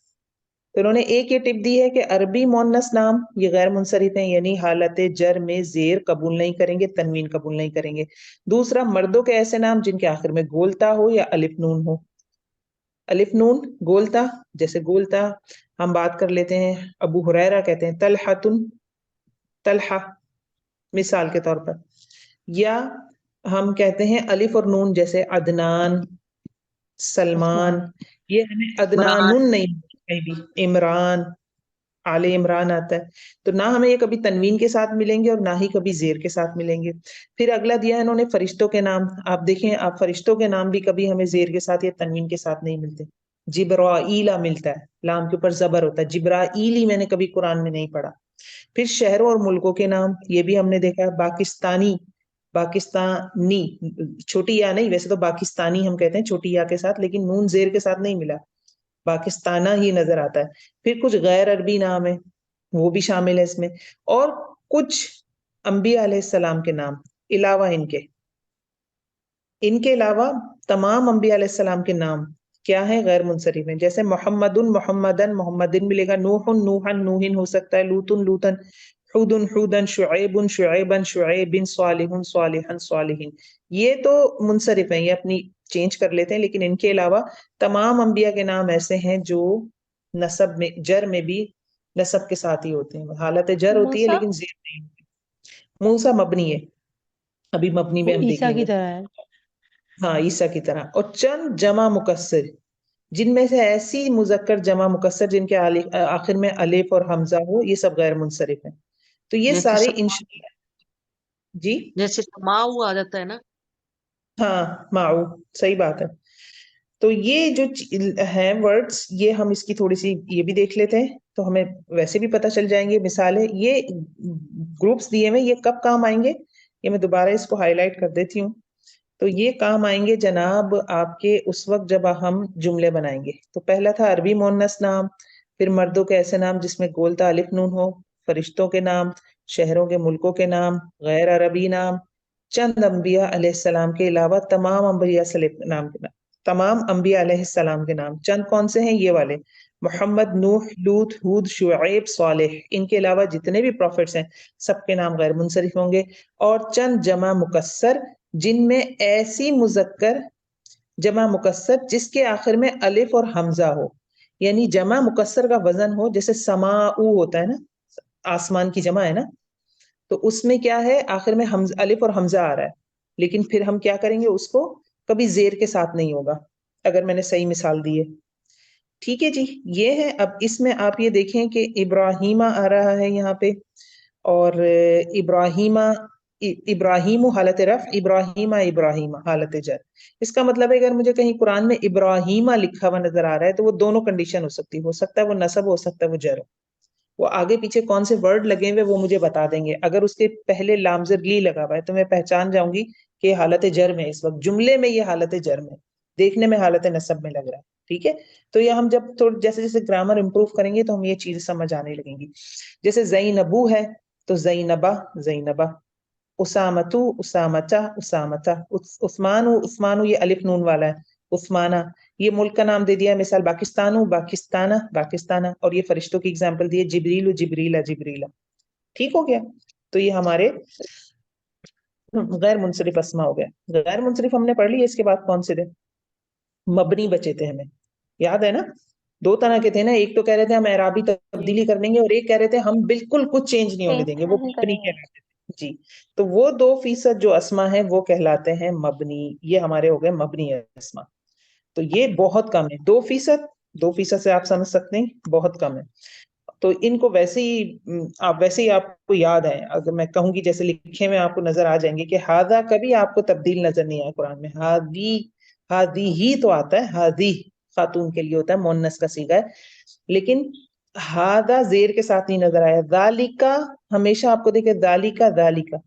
تو انہوں نے ایک یہ ٹپ دی ہے کہ عربی مونس نام یہ غیر منصرف ہیں، یعنی حالت جر میں زیر قبول نہیں کریں گے، تنوین قبول نہیں کریں گے. دوسرا مردوں کے ایسے نام جن کے آخر میں گولتا ہو یا الف نون ہو. الف نون گولتا، جیسے گولتا ہم بات کر لیتے ہیں ابو ہریرہ کہتے ہیں طلحۃ، طلحہ مثال کے طور پر. یا ہم کہتے ہیں الف اور نون جیسے عدنان، سلمان. یہ ہمیں عدنان نہیں کہیں بھی، عمران، آل عمران آتا ہے، تو نہ ہمیں یہ کبھی تنوین کے ساتھ ملیں گے اور نہ ہی کبھی زیر کے ساتھ ملیں گے. پھر اگلا دیا ہے انہوں نے فرشتوں کے نام. آپ دیکھیں آپ فرشتوں کے نام بھی کبھی ہمیں زیر کے ساتھ یا تنوین کے ساتھ نہیں ملتے. جبرائیل ملتا ہے، لام کے اوپر زبر ہوتا ہے. جبرائیلی میں نے کبھی قرآن میں نہیں پڑھا. پھر شہروں اور ملکوں کے نام یہ بھی ہم نے دیکھا ہے. پاکستانی، پاکستانی چھوٹی یا نہیں، ویسے تو پاکستانی ہم کہتے ہیں چھوٹی یا کے ساتھ، لیکن نون زیر کے ساتھ نہیں ملا، پاکستانہ ہی نظر آتا ہے. پھر کچھ غیر عربی نام ہے وہ بھی شامل ہے اس میں، اور کچھ انبیاء علیہ السلام کے نام علاوہ ان کے علاوہ تمام انبیاء علیہ السلام کے نام کیا ہیں؟ غیر منصرف ہیں. جیسے محمدن محمدن محمدن ملے گا، نوح نوحن نوحن ہو سکتا ہے، لوطن لوطن، حودن حودن، شعیب شعیبن شعیبن، صالح صالحن صالحین. یہ تو منصرف ہیں، یہ اپنی چینج کر لیتے ہیں، لیکن ان کے علاوہ تمام انبیاء کے نام ایسے ہیں جو نصب میں جر میں بھی نصب کے ساتھ ہی ہوتے ہیں، حالت جر ہوتی ہے موسیٰ لیکن زیر نہیں ہوتی. موسیٰ مبنی ہے، ابھی مبنی میں وہ ہم دیکھ عیسیٰ لیں کی گے. طرح ہے. ہاں عیسیٰ کی طرح. اور چند جمع مکسر، جن میں سے ایسی مذکر جمع مکسر جن کے آخر میں الف اور حمزہ ہو، یہ سب غیر منصرف ہیں. تو یہ جیسے سارے سما، جی جیسے سماؤ آ جاتا ہے نا. ہاں معو، صحیح بات ہے. تو یہ جو ہیں ورڈز، یہ ہم اس کی تھوڑی سی یہ بھی دیکھ لیتے ہیں تو ہمیں ویسے بھی پتہ چل جائیں گے. مثالیں یہ گروپس دیے ہوئے یہ کب کام آئیں گے، یہ میں دوبارہ اس کو ہائی لائٹ کر دیتی ہوں. تو یہ کام آئیں گے جناب آپ کے اس وقت جب ہم جملے بنائیں گے. تو پہلا تھا عربی مونس نام، پھر مردوں کے ایسے نام جس میں گولتا الف نون ہو، فرشتوں کے نام، شہروں کے ملکوں کے نام، غیر عربی نام، چند انبیاء علیہ السلام کے علاوہ تمام انبیاء تمام انبیاء علیہ السلام کے نام. چند کون سے ہیں؟ یہ والے محمد، نوح، لوط، ہود، شعیب، صالح. ان کے علاوہ جتنے بھی پروفٹس ہیں سب کے نام غیر منصرف ہوں گے. اور چند جمع مکسر جن میں ایسی مذکر جمع مکسر جس کے آخر میں الف اور حمزہ ہو، یعنی جمع مکسر کا وزن ہو، جیسے سماؤ ہوتا ہے نا، آسمان کی جمع ہے نا، تو اس میں کیا ہے آخر میں الف اور حمزہ آ رہا ہے، لیکن پھر ہم کیا کریں گے اس کو کبھی زیر کے ساتھ نہیں ہوگا، اگر میں نے صحیح مثال دی ہے. ٹھیک ہے جی. یہ ہے. اب اس میں آپ یہ دیکھیں کہ ابراہیمہ آ رہا ہے یہاں پہ، اور ابراہیمہ ابراہیم حالت رفع، ابراہیمہ ابراہیمہ حالت جر. اس کا مطلب ہے اگر مجھے کہیں قرآن میں ابراہیمہ لکھا ہوا نظر آ رہا ہے تو وہ دونوں کنڈیشن ہو سکتی ہے، ہو سکتا ہے وہ نصب ہو سکتا ہے وہ جر ہو. وہ آگے پیچھے کون سے ورڈ لگے ہوئے وہ مجھے بتا دیں گے. اگر اس کے پہلے لامزر لی لگا ہوا ہے تو میں پہچان جاؤں گی کہ یہ حالت جر میں اس وقت جملے میں، یہ حالت جر میں، دیکھنے میں حالت نصب میں لگ رہا ہے. ٹھیک ہے، تو یہ ہم جب جیسے جیسے گرامر امپروو کریں گے تو ہم یہ چیز سمجھ آنے لگیں گی. جیسے زینبو ہے تو زینبا زینبا، اسامتو اسامتا اسامتا، عثمانو عثمانو یہ الف نون والا ہے عثمانہ. یہ ملک کا نام دے دیا مثال پاکستانو پاکستانہ پاکستانہ، اور یہ فرشتوں کی اگزامپل دی ہے جبریل جبریلا جبریلا. ٹھیک ہو گیا، تو یہ ہمارے غیر منصرف اسما ہو گیا. غیر منصرف ہم نے پڑھ لی. اس کے بعد کون سے تھے؟ مبنی بچے تھے. ہمیں یاد ہے نا دو طرح کے تھے نا، ایک تو کہہ رہے تھے ہم اعرابی تبدیلی کر دیں گے، اور ایک کہہ رہے تھے ہم بالکل کچھ چینج نہیں ہونے دیں گے، وہ مبنی کہلاتے تھے. جی، تو وہ 2% جو اسما ہیں وہ کہلاتے ہیں مبنی. یہ ہمارے ہو گئے مبنی اسما. تو یہ بہت کم ہے، 2% سے آپ سمجھ سکتے ہیں بہت کم ہے. تو ان کو ویسے ہی آپ کو یاد ہے. اگر میں کہوں گی جیسے لکھے میں آپ کو نظر آ جائیں گے کہ ہاذا کبھی آپ کو تبدیل نظر نہیں آیا قرآن میں. ہادی ہی تو آتا ہے، ہادی خاتون کے لیے ہوتا ہے، مونس کا صیغہ ہے. لیکن ہاذا زیر کے ساتھ نہیں نظر آیا. ذالکا ہمیشہ آپ کو دیکھے ذالکا ذالکا،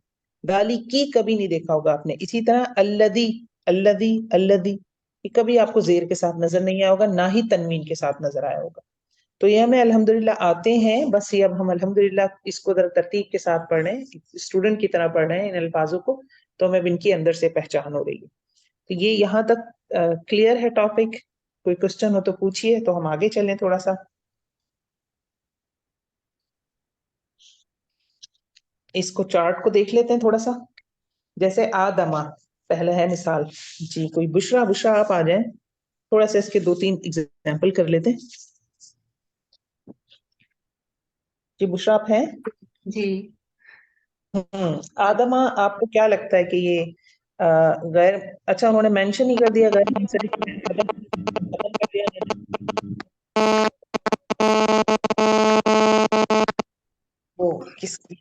ذالکی کبھی نہیں دیکھا ہوگا آپ نے. اسی طرح الذی الذی الذی، یہ کبھی آپ کو زیر کے ساتھ نظر نہیں آیا ہوگا، نہ ہی تنوین کے ساتھ نظر آیا ہوگا. تو یہ ہمیں الحمدللہ آتے ہیں. بس یہ اب ہم الحمدللہ اس کو ذرا ترتیب کے ساتھ پڑھ رہے ہیں، اسٹوڈنٹ کی طرح پڑھ رہے ہیں ان الفاظوں کو، تو ہمیں ان کی اندر سے پہچان ہو رہی ہے. تو یہ یہاں تک کلیئر ہے ٹاپک. کوئی کوشچن ہو تو پوچھیے، تو ہم آگے چلیں تھوڑا سا. اس کو چارٹ کو دیکھ لیتے ہیں تھوڑا سا. جیسے آدما پہلا ہے مثال. جی کوئی بشرا آپ آ جائیں، تھوڑا سا اس کے 2-3 ایگزامپل کر لیتے ہیں. جی بشرا آپ ہیں؟ جی آدما آپ کو کیا لگتا ہے کہ یہ غیر، اچھا انہوں نے مینشن ہی کر دیا غیر منصرف ختم کر دیا. وہ کس کی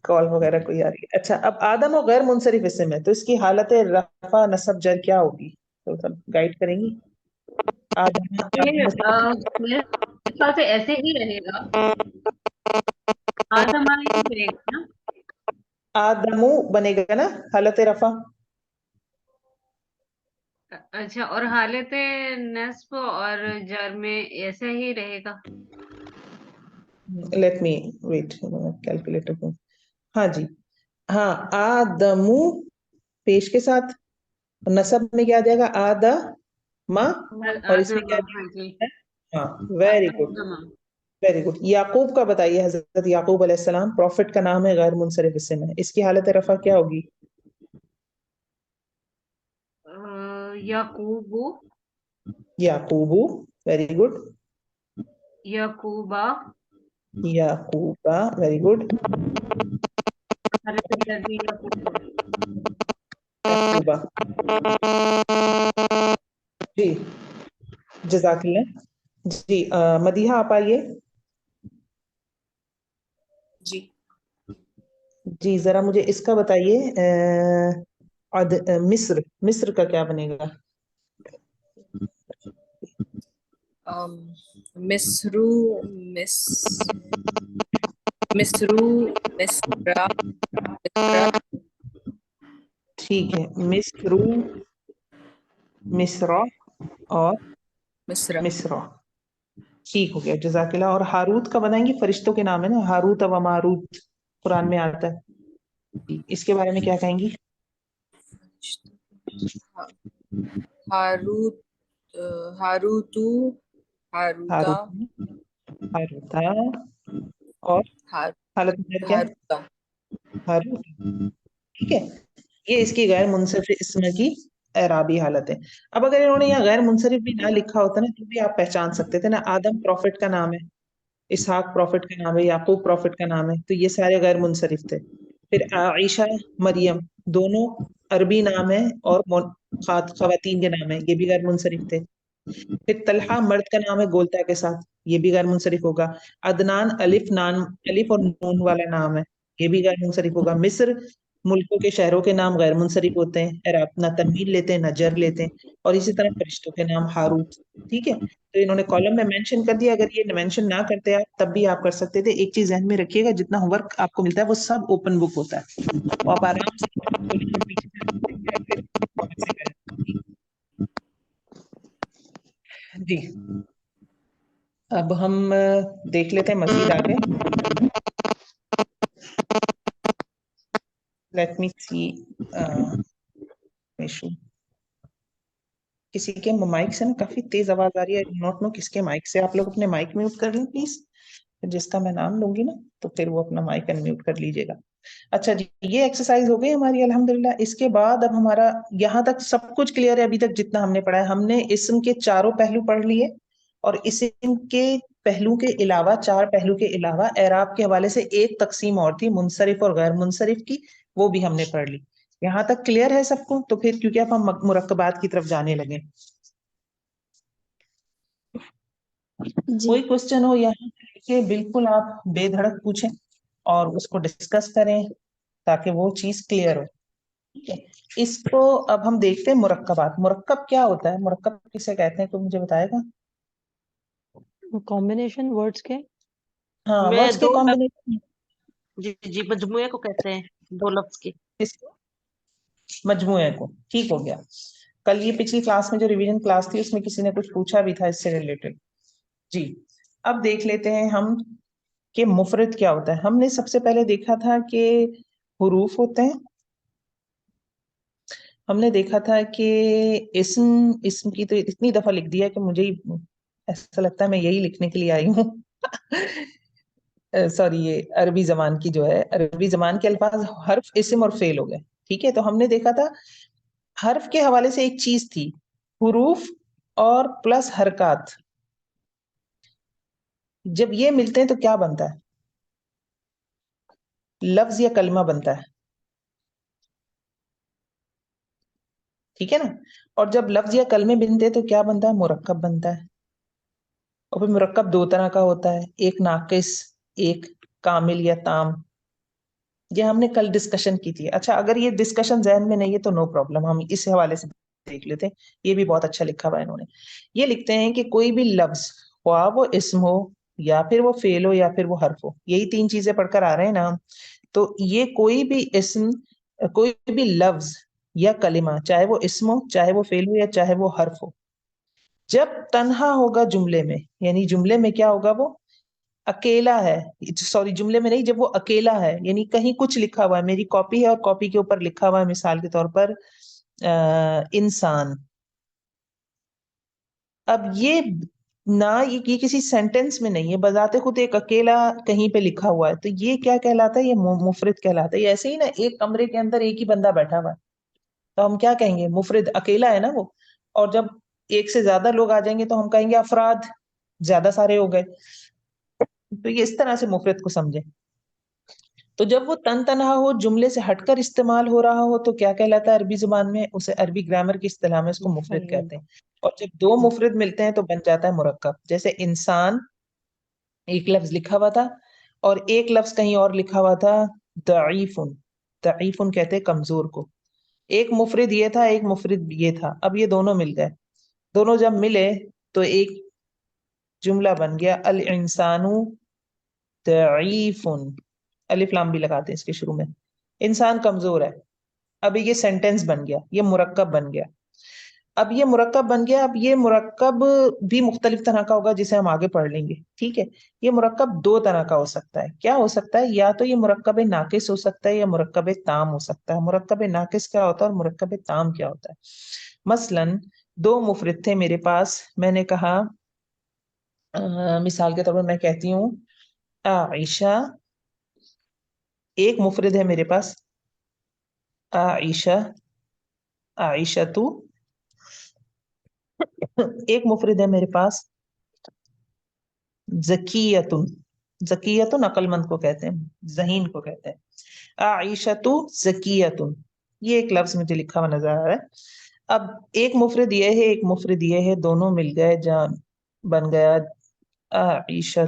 کال وغیرہ کوئی آ رہی ہے؟ اچھا اب آدم و غیر منصرف اسم ہے تو اس کی حالت رفع نصب جر کیا ہوگی؟ تو سب گائیڈ کریں گی. میرے خیال سے ایسے ہی رہے گا. آدم ہی رہے گا نا. آدمو بنے گا نا حالت رفع. اچھا، اور حالت نصب اور جر میں ایسے ہی رہے گا. لیٹ می ویٹ کیلکولیٹر کو. ہاں جی ہاں، آدمو پیش کے ساتھ، نصب میں کیا جائے گا آدم، اور اس میں کیا ہاں جی، جائے گا؟ ہاں ویری گڈ ویری گڈ. یعقوب کا بتائیے، حضرت یعقوب علیہ السلام پروفٹ کا نام ہے، غیر منصرف اسم ہے، اس کی حالت رفع کیا ہوگی؟ یعقوب یعقوبو ویری گڈ. یعقوبہ یعقوبا ویری گڈ. حالت جر بھی یعقوبہ. یعقوبا جی جزاک اللہ. جی مدیحہ آپ آئیے. جی جی ذرا مجھے اس کا بتائیے مصر، مصر کا کیا بنے گا؟ مصرو مصرو مصرا مصرا. ٹھیک ہے، مصرو مصرا اور مصرا. مصرا. ٹھیک ہو گیا جزاک اللہ. اور ہاروت کا بتائیں گے، فرشتوں کے نام ہے نا، ہاروت و ماروت قرآن میں آتا ہے، اس کے بارے میں کیا کہیں گی؟ ہاروت ہاروتو ہاروتا ہاروتا اور حالت میں کیا؟ ہاروتا. ہاروت. ٹھیک ہے، یہ اس کی غیر منصرف اسم کی اعرابی حالت ہے. اب اگر انہوں نے یہاں غیر منصرف بھی نہ لکھا ہوتا نا تو بھی آپ پہچان سکتے تھے نا. آدم پروفٹ کا نام ہے، اسحاق پروفٹ کا نام ہے، یعقوب پروفٹ کا نام ہے، تو یہ سارے غیر منصرف تھے. پھر عائشہ مریم دونوں عربی نام ہے اور خواتین کے نام ہے، یہ بھی غیر منصرف تھے. پھر طلحہ مرد کا نام ہے گولتا کے ساتھ، یہ بھی غیر منصرف ہوگا. عدنان الف اور نون والا نام ہے، یہ بھی غیر منصرف ہوگا. مصر ملکوں کے شہروں کے نام غیر منصرف ہوتے ہیں, اعراب نہ تنوین لیتے ہیں نہ جر لیتے ہیں. اور اسی طرح فرشتوں کے نام ہاروت. ٹھیک ہے, تو انہوں نے کالم میں مینشن کر دیا. اگر یہ مینشن نہ کرتے آپ تب بھی آپ کر سکتے تھے. ایک چیز ذہن میں رکھیے گا, جتنا ہوم ورک آپ کو ملتا ہے وہ سب اوپن بک ہوتا ہے, تو آپ آرام سے پیچھے سے کریں. جی اب ہم دیکھ لیتے ہیں مزید آگے. Let me C issue. کسی کے مائک سے نا کافی تیز آواز آ رہی ہے. نوٹ نو کس کے مائک سے. آپ لوگ اپنے مائک میوٹ کر لیں پلیز. جس کا میں نام لوں گی نا تو پھر وہ اپنا مائک انمیوٹ کر لیجیے گا. اچھا جی, یہ ایکسرسائز ہو گئی ہماری الحمدللہ. اس کے بعد اب ہمارا یہاں تک سب کچھ کلیئر ہے. ابھی تک جتنا ہم نے پڑھا ہے, ہم نے اسم کے چاروں پہلو پڑھ لیے, اور اسم کے پہلو کے علاوہ, چار پہلو کے علاوہ اعراب کے حوالے سے ایک تقسیم اور تھی منصرف اور غیر منصرف کی, وہ بھی ہم نے پڑھ لی. یہاں تک کلیئر ہے سب کو؟ تو پھر کیونکہ اب ہم مرکبات کی طرف جانے لگے. جی کوئی کوشچن ہو یہاں کہ بالکل آپ بے دھڑک پوچھیں اور اس کو ڈسکس کریں تاکہ وہ چیز کلیئر ہو. ٹھیک ہے, اس کو اب ہم دیکھتے ہیں مرکبات. مرکب کیا ہوتا ہے, مرکب کسے کہتے ہیں, کوئی مجھے بتائے گا؟ کمبینیشن ورڈز کے. ہاں, میں ورڈز کے دو لفظ کمبینیشن. جی مجموعے کو کہتے ہیں, دو لفظ کے. اس کو مجموعے کو. ٹھیک ہو گیا. کل یہ پچھلی کلاس میں جو ریویژن کلاس تھی اس میں کسی نے کچھ پوچھا بھی تھا اس سے ریلیٹڈ. جی اب دیکھ لیتے ہیں ہم کہ مفرد کیا ہوتا ہے. ہم نے سب سے پہلے دیکھا تھا کہ حروف ہوتے ہیں. ہم نے دیکھا تھا کہ اسم کی تو اتنی دفعہ لکھ دیا کہ مجھے ایسا لگتا ہے میں یہی لکھنے کے لیے آئی ہوں. سوری, یہ عربی زبان کی جو ہے, عربی زبان کے الفاظ حرف, اسم اور فعل ہو گئے. ٹھیک ہے, تو ہم نے دیکھا تھا حرف کے حوالے سے ایک چیز تھی, حروف اور پلس حرکات. جب یہ ملتے ہیں تو کیا بنتا ہے؟ لفظ یا کلمہ بنتا ہے. ٹھیک ہے نا, اور جب لفظ یا کلمے بنتے ہیں تو کیا بنتا ہے؟ مرکب بنتا ہے. اور پھر مرکب دو طرح کا ہوتا ہے, ایک ناقص, ایک کامل یا تام. یہ ہم نے کل ڈسکشن کی تھی. اچھا, اگر یہ ڈسکشن ذہن میں نہیں ہے تو نو پرابلم, ہم اس حوالے سے دیکھ لیتے ہیں. یہ بھی بہت اچھا لکھا ہوا ہے انہوں نے. یہ لکھتے ہیں کہ کوئی بھی لفظ, خواہ وہ اسم ہو یا پھر وہ فعل ہو یا پھر وہ حرف ہو, یہی تین چیزیں پڑھ کر آ رہے ہیں نا, تو یہ کوئی بھی اسم, کوئی بھی لفظ یا کلمہ, چاہے وہ اسم ہو, چاہے وہ فعل ہو یا چاہے وہ حرف ہو, جب تنہا ہوگا جملے میں, یعنی جملے میں کیا ہوگا, وہ اکیلا ہے. سوری, جملے میں نہیں, جب وہ اکیلا ہے, یعنی کہیں کچھ لکھا ہوا ہے, میری کاپی ہے اور کاپی کے اوپر لکھا ہوا ہے مثال کے طور پر انسان. اب یہ نہ یہ کسی سینٹینس میں نہیں ہے, بذات خود ایک اکیلا کہیں پہ لکھا ہوا ہے, تو یہ کیا کہلاتا ہے؟ یہ مفرد کہلاتا ہے. یہ ایسے ہی نا, ایک کمرے کے اندر ایک ہی بندہ بیٹھا ہوا ہے تو ہم کیا کہیں گے؟ مفرد. اکیلا ہے نا وہ. اور جب ایک سے زیادہ لوگ آ جائیں گے تو ہم کہیں گے افراد, زیادہ سارے ہو گئے. تو یہ اس طرح سے مفرد کو سمجھیں. تو جب وہ تنہا ہو, جملے سے ہٹ کر استعمال ہو رہا ہو, تو کیا کہلاتا ہے عربی زبان میں؟ اسے عربی گرامر کی اصطلاح میں اس کو مفرد کہتے ہیں. اور جب دو مفرد ملتے ہیں تو بن جاتا ہے مرکب. جیسے انسان ایک لفظ لکھا ہوا تھا اور ایک لفظ کہیں اور لکھا ہوا تھا ضعیف. ضعیف کہتے ہیں کمزور کو. ایک مفرد یہ تھا, ایک مفرد یہ تھا. اب یہ دونوں مل گئے. دونوں جب ملے تو ایک جملہ بن گیا, الانسان ضعیف. الف لام بھی لگاتے ہیں اس کے شروع میں. انسان کمزور ہے. اب یہ سینٹینس بن گیا, یہ مرکب بن گیا. اب یہ مرکب بن گیا. اب یہ مرکب بھی مختلف طرح کا ہوگا جسے ہم آگے پڑھ لیں گے. ٹھیک ہے, یہ مرکب دو طرح کا ہو سکتا ہے. کیا ہو سکتا ہے؟ یا تو یہ مرکب ناقص ہو سکتا ہے یا مرکب تام ہو سکتا ہے. مرکب ناقص کیا ہوتا ہے اور مرکب تام کیا ہوتا ہے؟ مثلاً دو مفرد تھے میرے پاس. میں نے کہا مثال کے طور پر میں کہتی ہوں عائشہ. ایک مفرد ہے میرے پاس عائشہ, عائشہ تو. ایک مفرد ہے میرے پاس زکیتن. زکیتن عقل مند کو کہتے ہیں, ذہین کو کہتے ہیں. عائشہ زکیتن, یہ ایک لفظ مجھے لکھا ہوا نظر آ رہا ہے. اب ایک مفرد یہ ہے, ایک مفرد یہ ہے, دونوں مل گئے, جان بن گیا عائشہ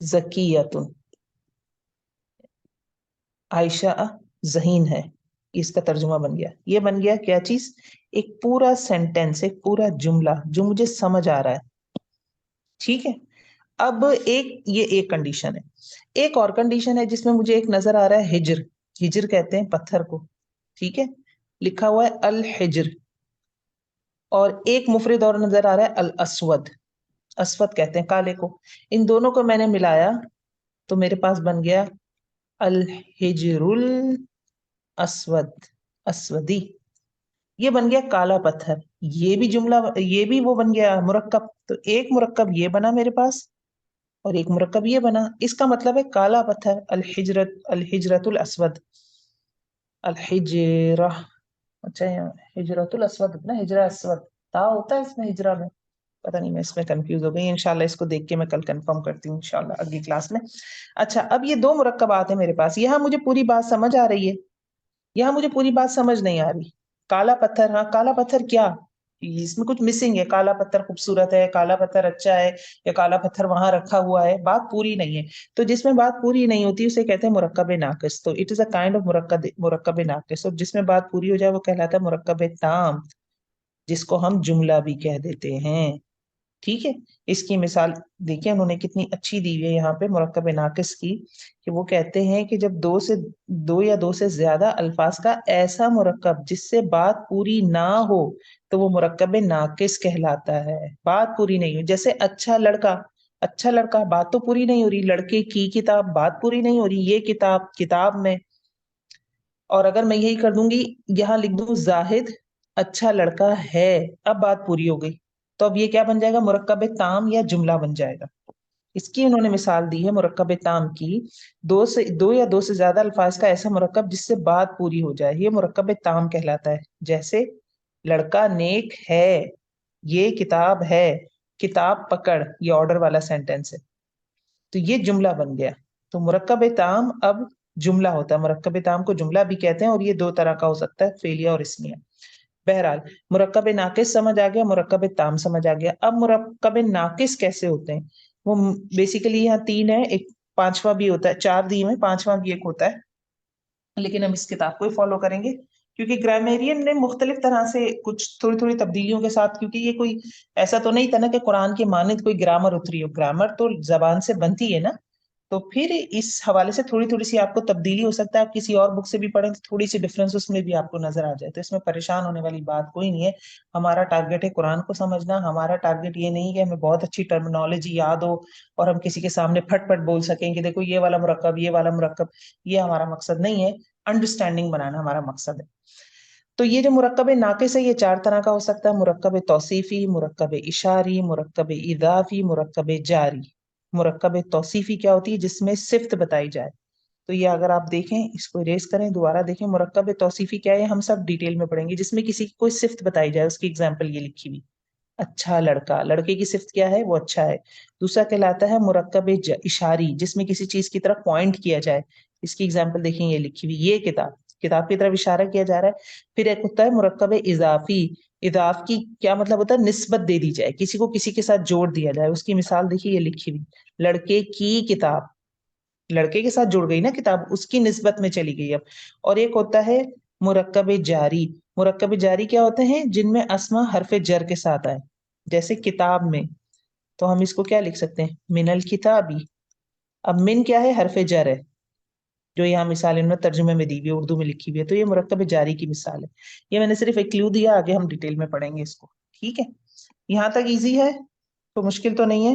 زکیتن. عائشہ ذہین ہے، اس کا ترجمہ بن گیا. یہ بن گیا کیا چیز؟ ایک پورا سینٹینس، ایک پورا جملہ جو مجھے سمجھ آ رہا ہے. ٹھیک ہے. اب یہ ایک کنڈیشن ہے. ایک اور کنڈیشن ہے جس میں مجھے ایک نظر آ رہا ہے ہجر. ہجر کہتے ہیں پتھر کو. ٹھیک ہے، لکھا ہوا ہے الحجر. اور ایک مفرد اور نظر آ رہا ہے الاسود. اسود کہتے ہیں کالے کو. ان دونوں کو میں نے ملایا تو میرے پاس بن گیا الحجر الاسود، اسودی. یہ بن گیا کالا پتھر. یہ بھی جملہ، یہ بھی وہ بن گیا مرکب. تو ایک مرکب یہ بنا میرے پاس اور ایک مرکب یہ بنا. اس کا مطلب ہے کالا پتھر، الحجرت الاسود، الحجرہ. اچھا ہجرت الاسود نا، ہجرہ اسود تا ہوتا ہے اس میں، ہجرہ میں پتہ نہیں، میں اس میں کنفیوز ہو گئی. انشاءاللہ اس کو دیکھ کے میں کل کنفرم کرتی ہوں انشاءاللہ اگلی کلاس میں. اچھا، اب یہ دو مرکبات ہیں میرے پاس. یہاں مجھے پوری بات سمجھ آ رہی ہے، یہاں مجھے پوری بات سمجھ نہیں آ رہی. کالا پتھر، ہاں کالا پتھر کیا، اس میں کچھ مسنگ ہے. کالا پتھر خوبصورت ہے، کالا پتھر اچھا ہے، یا کالا پتھر وہاں رکھا ہوا ہے. بات پوری نہیں ہے. تو جس میں بات پوری نہیں ہوتی اسے کہتے ہیں مرکب ناقص. تو it is a kind of مرکب ناقص. اور جس میں بات پوری ہو جائے وہ کہلاتا ہے مرکب تام، جس کو ہم جملہ بھی کہہ دیتے ہیں. ٹھیک ہے. اس کی مثال دیکھیں انہوں نے کتنی اچھی دی ہے یہاں پہ مرکب ناقص کی، کہ وہ کہتے ہیں کہ جب دو یا دو سے زیادہ الفاظ کا ایسا مرکب جس سے بات پوری نہ ہو تو وہ مرکب ناقص کہلاتا ہے. بات پوری نہیں ہو، جیسے اچھا لڑکا، اچھا لڑکا بات تو پوری نہیں ہو رہی. لڑکے کی کتاب بات پوری نہیں ہو رہی. یہ کتاب، کتاب میں. اور اگر میں یہی کر دوں گی، یہاں لکھ دوں زاہد اچھا لڑکا ہے، اب بات پوری ہو گئی. تو اب یہ کیا بن جائے گا؟ مرکب تام یا جملہ بن جائے گا. اس کی انہوں نے مثال دی ہے مرکب تام کی، دو یا دو سے زیادہ الفاظ کا ایسا مرکب جس سے بات پوری ہو جائے، یہ مرکب تام کہلاتا ہے. جیسے لڑکا نیک ہے، یہ کتاب ہے، کتاب پکڑ، یہ آرڈر والا سینٹینس ہے. تو یہ جملہ بن گیا. تو مرکب تام اب جملہ ہوتا ہے. مرکب تام کو جملہ بھی کہتے ہیں، اور یہ دو طرح کا ہو سکتا ہے، فعلیہ اور اسمیہ. بہرحال مرکب ناقص سمجھ آ گیا، مرکب تام سمجھ آ گیا. اب مرکب ناقص کیسے ہوتے ہیں؟ وہ بیسیکلی یہاں تین ہے، ایک پانچواں بھی ہوتا ہے، چار دی میں پانچواں بھی ایک ہوتا ہے، لیکن ہم اس کتاب کو ہی فالو کریں گے کیونکہ گرامیرین نے مختلف طرح سے کچھ تھوڑی تھوڑی تبدیلیوں کے ساتھ، کیونکہ یہ کوئی ایسا تو نہیں تھا نا کہ قرآن کی مانند کوئی گرامر اتری ہو. گرامر تو زبان سے بنتی ہے نا، تو پھر اس حوالے سے تھوڑی تھوڑی سی آپ کو تبدیلی ہو سکتا ہے. آپ کسی اور بک سے بھی پڑھیں تو تھوڑی سی ڈفرینس اس میں بھی آپ کو نظر آ جائے. تو اس میں پریشان ہونے والی بات کوئی نہیں ہے. ہمارا ٹارگیٹ ہے قرآن کو سمجھنا. ہمارا ٹارگیٹ یہ نہیں کہ ہمیں بہت اچھی ٹرمینالوجی یاد ہو اور ہم کسی کے سامنے پھٹ پھٹ بول سکیں کہ دیکھو یہ والا مرکب، یہ والا مرکب. یہ ہمارا مقصد نہیں ہے. انڈرسٹینڈنگ بنانا ہمارا مقصد ہے. تو یہ جو مرکب ناقص ہے یہ چار طرح کا ہو سکتا ہے: مرکب توصیفی، مرکب اشاری، مرکب اضافی، مرکب جاری. مرکب توصیفی کیا ہوتی ہے؟ جس میں صفت بتائی جائے. تو یہ اگر آپ دیکھیں، اس کو اریز کریں، دوبارہ دیکھیں، مرکب توصیفی کیا ہے ہم سب ڈیٹیل میں پڑھیں گے. جس میں کسی کی کوئی صفت بتائی جائے. اس کی اگزامپل یہ لکھی ہوئی، اچھا لڑکا، لڑکے کی صفت کیا ہے؟ وہ اچھا ہے. دوسرا کہلاتا ہے مرکب اشاری، جس میں کسی چیز کی طرف پوائنٹ کیا جائے. اس کی اگزامپل دیکھیں یہ لکھی ہوئی، یہ کتاب، کتاب کی طرف اشارہ کیا جا رہا ہے. پھر ایک ہوتا ہے مرکب اضافی. اضاف کی کیا مطلب ہوتا ہے؟ نسبت دے دی جائے، کسی کو کسی کے ساتھ جوڑ دیا جائے. اس کی مثال دیکھیے یہ لکھی ہوئی، لڑکے کی کتاب، لڑکے کے ساتھ جڑ گئی نا کتاب، اس کی نسبت میں چلی گئی اب. اور ایک ہوتا ہے مرکب جاری. مرکب جاری کیا ہوتے ہیں؟ جن میں اسما حرف جر کے ساتھ آئے. جیسے کتاب میں، تو ہم اس کو کیا لکھ سکتے ہیں؟ من الکتابی. اب من کیا ہے؟ حرف جر ہے، جو یہاں مثال ان میں ترجمے میں دی ہوئی ہے، اردو میں لکھی ہوئی ہے. تو یہ مرکب جاری کی مثال ہے. یہ میں نے صرف ایک کلیو دیا، آگے ہم ڈیٹیل میں پڑھیں گے اس کو. ٹھیک ہے، یہاں تک ایزی ہے، تو مشکل تو نہیں ہے.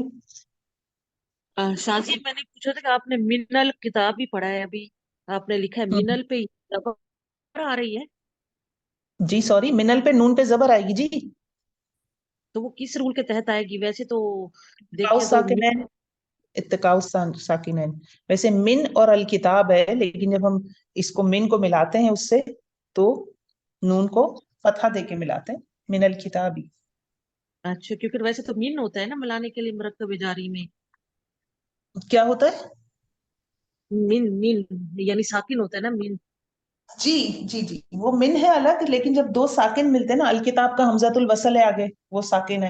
سازی میں نے پوچھا تھا کہ آپ نے منل کتاب بھی پڑھا ہے، ابھی آپ نے لکھا ہے منل پہ زبر آ رہی ہے، جی سوری، منل پہ نون پہ زبر آئے گی جی. تو وہ کس رول کے تحت آئے گی؟ ویسے تو اتقاء دیکھیں تو الساکنین، اتقاء الساکنین. ویسے من اور الکتاب ہے، لیکن جب ہم اس کو من کو ملاتے ہیں اس سے، تو نون کو فتحہ دے کے ملاتے ہیں، من الکتابی. اچھا، کیونکہ ویسے تو من ہوتا ہے نا ملانے کے لیے مرکب جاری میں. کیا ہوتا ہے؟ من یعنی ساکن ہوتا ہے نا من. جی جی جی، وہ من ہے الگ، لیکن جب دو ساکن ملتے ہیں نا، الکتاب کا حمزۃ الوصل ہے آگے، وہ ساکن ہے.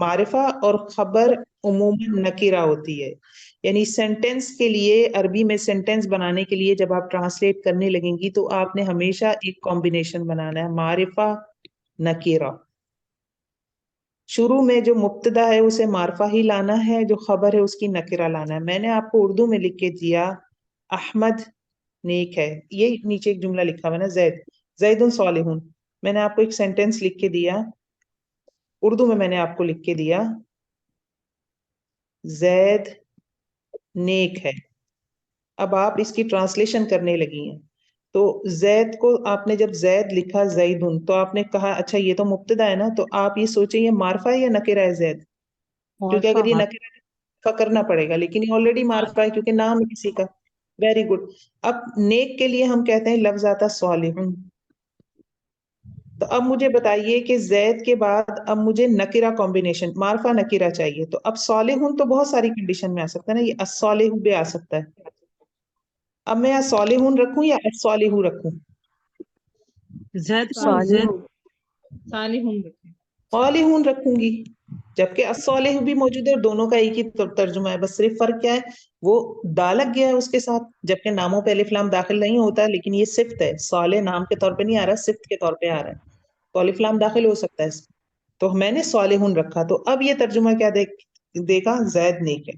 معرفہ اور خبر عموماً نکرہ ہوتی ہے. یعنی سینٹینس کے لیے، عربی میں سینٹینس بنانے کے لیے جب آپ ٹرانسلیٹ کرنے لگیں گی تو آپ نے ہمیشہ ایک کمبینیشن بنانا ہے، معرفہ نکرہ. شروع میں جو مبتدا ہے اسے معرفہ ہی لانا ہے، جو خبر ہے اس کی نکرہ لانا ہے. میں نے آپ کو اردو میں لکھ کے دیا احمد نیک ہے، یہ نیچے ایک جملہ لکھا ہوا ہے نا، زید صالح. میں نے آپ کو ایک سینٹینس لکھ کے دیا اردو میں، میں نے آپ کو لکھ کے دیا زید نیک ہے. اب آپ اس کی ٹرانسلیشن کرنے لگی ہیں تو زید کو آپ نے جب زید لکھا زیدن تو آپ نے کہا اچھا یہ تو مبتدا ہے نا، تو آپ یہ سوچیں یہ معرفہ ہے یا نکرہ ہے زید؟ کیونکہ اگر یہ نکرہ ہے تو کرنا پڑے گا، لیکن یہ آلریڈی معرفہ ہے کیونکہ نام ہے کسی کا. Very good. اب نیک کے لیے ہم کہتے ہیں لفظ آتا صالح. تو اب مجھے بتائیے کہ زید کے بعد اب مجھے نکرہ کمبینیشن معرفہ نکرہ چاہیے، تو اب صالح تو بہت ساری کنڈیشن میں آ سکتا ہے نا، یہ الصالح بھی آ سکتا ہے. اب میں الصالح رکھوں یا الصالح رکھوں؟ زید کو صالح زید صالح رکھوں گی، جبکہ الصالح بھی موجود ہے اور دونوں کا ایک ہی ترجمہ ہے. بس صرف فرق کیا ہے، وہ ڈالک گیا ہے اس کے ساتھ، جبکہ ناموں پہ الف لام داخل نہیں ہوتا، لیکن یہ صفت ہے. صالح نام کے طور پہ نہیں آ رہا، صفت کے طور پہ آ رہا ہے، تو الف لام داخل ہو سکتا ہے. تو میں نے صالح رکھا، تو اب یہ ترجمہ کیا دے گا؟ زید نیک ہے.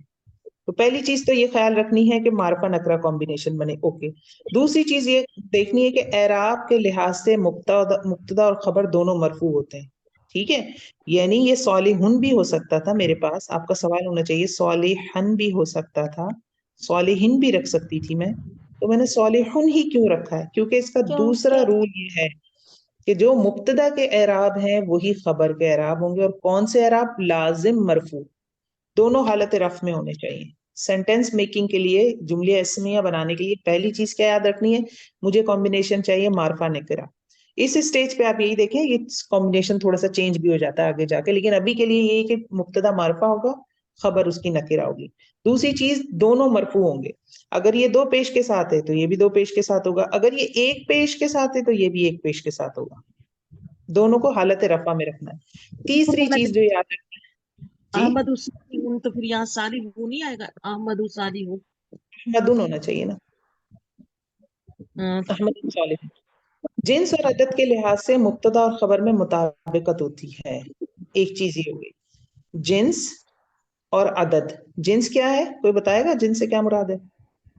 تو پہلی چیز تو یہ خیال رکھنی ہے کہ معرفہ نکرہ کمبینیشن بنے. اوکے. دوسری چیز یہ دیکھنی ہے کہ اعراب کے لحاظ سے مبتدا اور خبر دونوں مرفوع ہوتے ہیں. ٹھیک ہے، یعنی یہ صالحن بھی ہو سکتا تھا، میرے پاس آپ کا سوال ہونا چاہیے صالحن بھی ہو سکتا تھا، صالحن بھی رکھ سکتی تھی میں، تو میں نے صالحن ہی کیوں رکھا ہے؟ کیونکہ اس کا دوسرا رول یہ ہے کہ جو مبتدا کے اعراب ہیں وہی خبر کے اعراب ہوں گے. اور کون سے اعراب؟ لازم مرفوع، دونوں حالت رفع میں ہونے چاہیے. سینٹینس میکنگ کے لیے، جملے اسمیہ بنانے کے لیے پہلی چیز کیا یاد رکھنی ہے؟ مجھے کمبینیشن چاہیے معرفہ نکرہ. اس سٹیج پہ آپ یہی دیکھیں یہ کمبینیشن تھوڑا سا چینج بھی ہو جاتا ہے آگے جا کے، لیکن ابھی کے لیے یہی کہ مبتدا معرفہ ہوگا، خبر اس کی نکرہ ہوگی. دوسری چیز دونوں مرفوع ہوں گے. اگر یہ دو پیش کے ساتھ ہے تو یہ بھی دو پیش کے ساتھ ہوگا، اگر یہ ایک پیش کے ساتھ ہے تو یہ بھی ایک پیش کے ساتھ ہوگا. دونوں کو حالت رفع میں رکھنا ہے. تیسری چیز جو یاد رکھنا ہے جی، احمد الصالح تو پھر یہاں صالح نہیں آئے گا، احمد الصالح. مدن ہونا چاہیے نا، احمد صالح. جنس اور عدد کے لحاظ سے مبتدا اور خبر میں مطابقت ہوتی ہے. ایک چیز یہ ہوگی جنس اور عدد. جنس کیا ہے؟ کوئی بتائے گا جنس سے کیا مراد ہے؟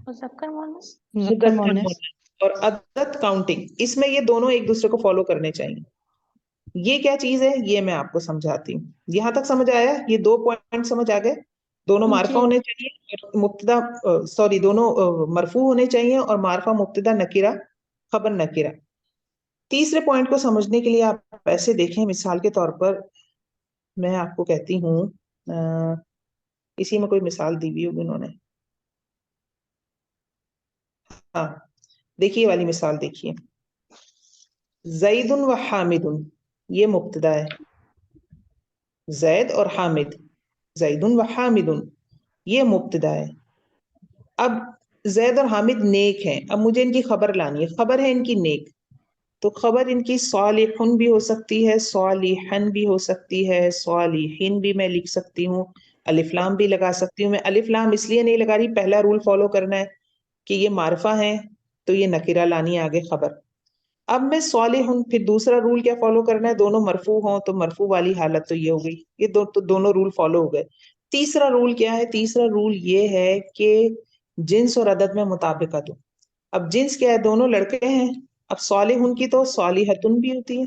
مذکر مؤنث مذکر مؤنث. اور عدد کاؤنٹنگ، اس میں یہ دونوں ایک دوسرے کو فالو کرنے چاہیے. یہ کیا چیز ہے یہ میں آپ کو سمجھاتی ہوں. یہاں تک سمجھ آیا؟ یہ دو پوائنٹ سمجھ آ گئے؟ دونوں معرفہ ہونے چاہیے اور مبتدا دونوں مرفوع ہونے چاہیے، اور معرفہ مبتدا نکرہ خبر نکرہ. تیسرے پوائنٹ کو سمجھنے کے لیے آپ ایسے دیکھیں، مثال کے طور پر میں آپ کو کہتی ہوں، اسی میں کوئی مثال دی ہوئی ہوگی انہوں نے. ہاں دیکھیے والی مثال دیکھیے، زید و حامد، یہ مبتدا ہے، زید اور حامد، زید و حامد یہ مبتدا ہے. اب زید اور حامد نیک ہیں، اب مجھے ان کی خبر لانی ہے. خبر ہے ان کی نیک، تو خبر ان کی صالحن بھی ہو سکتی ہے، صالحن بھی ہو سکتی ہے، صالحین بھی میں لکھ سکتی ہوں، الف لام بھی لگا سکتی ہوں. میں الف لام اس لیے نہیں لگا رہی، پہلا رول فالو کرنا ہے کہ یہ معرفہ ہیں تو یہ نکرہ لانی ہے آگے خبر. اب میں صالحن، پھر دوسرا رول کیا فالو کرنا ہے؟ دونوں مرفوع ہوں تو مرفوع والی حالت تو یہ ہو گئی، یہ تو دونوں رول فالو ہو گئے. تیسرا رول کیا ہے؟ تیسرا رول یہ ہے کہ جنس اور عدد میں مطابقت ہو. اب جنس کیا ہے؟ دونوں لڑکے ہیں. اب صالحن کی تو صالحتن بھی ہوتی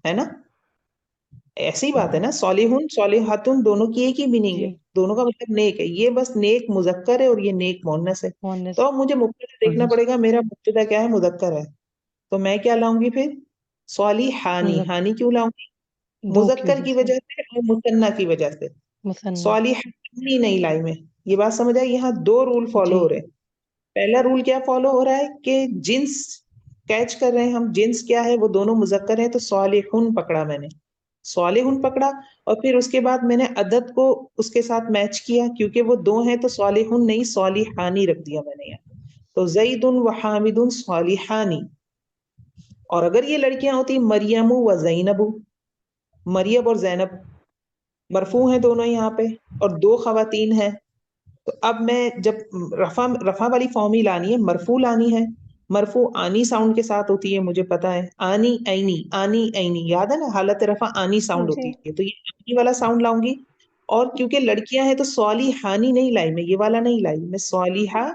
ہے نا، ایسی بات ہے نا، صالحن صالحتن دونوں کی ایک ہی میننگ ہے، جی دونوں کا مطلب نیک ہے. یہ بس نیک مذکر ہے اور یہ نیک مؤنث ہے. مؤنث. تو اب مجھے مبتدا دیکھنا پڑے گا، میرا مبتدا کیا ہے؟ مذکر ہے، تو میں کیا لاؤں گی پھر؟ صالحانی. ہانی کیوں لاؤں گی؟ دو مذکر کی وجہ سے اور مثنیٰ کی وجہ سے. مثنى. صالحانی نہیں لائی میں. یہ بات سمجھ آئی؟ یہاں دو رول فالو جی ہو رہے ہیں. پہلا رول کیا فالو ہو رہا ہے کہ جنس کیچ کر رہے ہیں ہم، جنس کیا ہے؟ وہ دونوں مذکر ہیں، تو صالحن پکڑا میں نے، صالحن پکڑا. اور پھر اس کے بعد میں نے عدد کو اس کے ساتھ میچ کیا، کیونکہ وہ دو ہیں تو صالحن نہیں صالحانی رکھ دیا میں نے یہاں. تو زید و حامد صالحانی. اور اگر یہ لڑکیاں ہوتی مریم و زینب، مریم اور زینب، مرفوع ہیں دونوں یہاں پہ اور دو خواتین ہیں. تو اب میں جب رفع والی فارم ہی لانی ہے، مرفوع لانی ہے. مرفوع آنی ساؤنڈ کے ساتھ ہوتی ہے، مجھے پتا ہے. آنی اینی یاد ہے نا، حالت رفع آنی ساؤنڈ ہوتی ہے. تو یہ آنی والا ساؤنڈ لاؤں گی. اور کیونکہ لڑکیاں ہیں تو صالحانی نہیں لائی، میں یہ والا نہیں لائی، میں صالحہ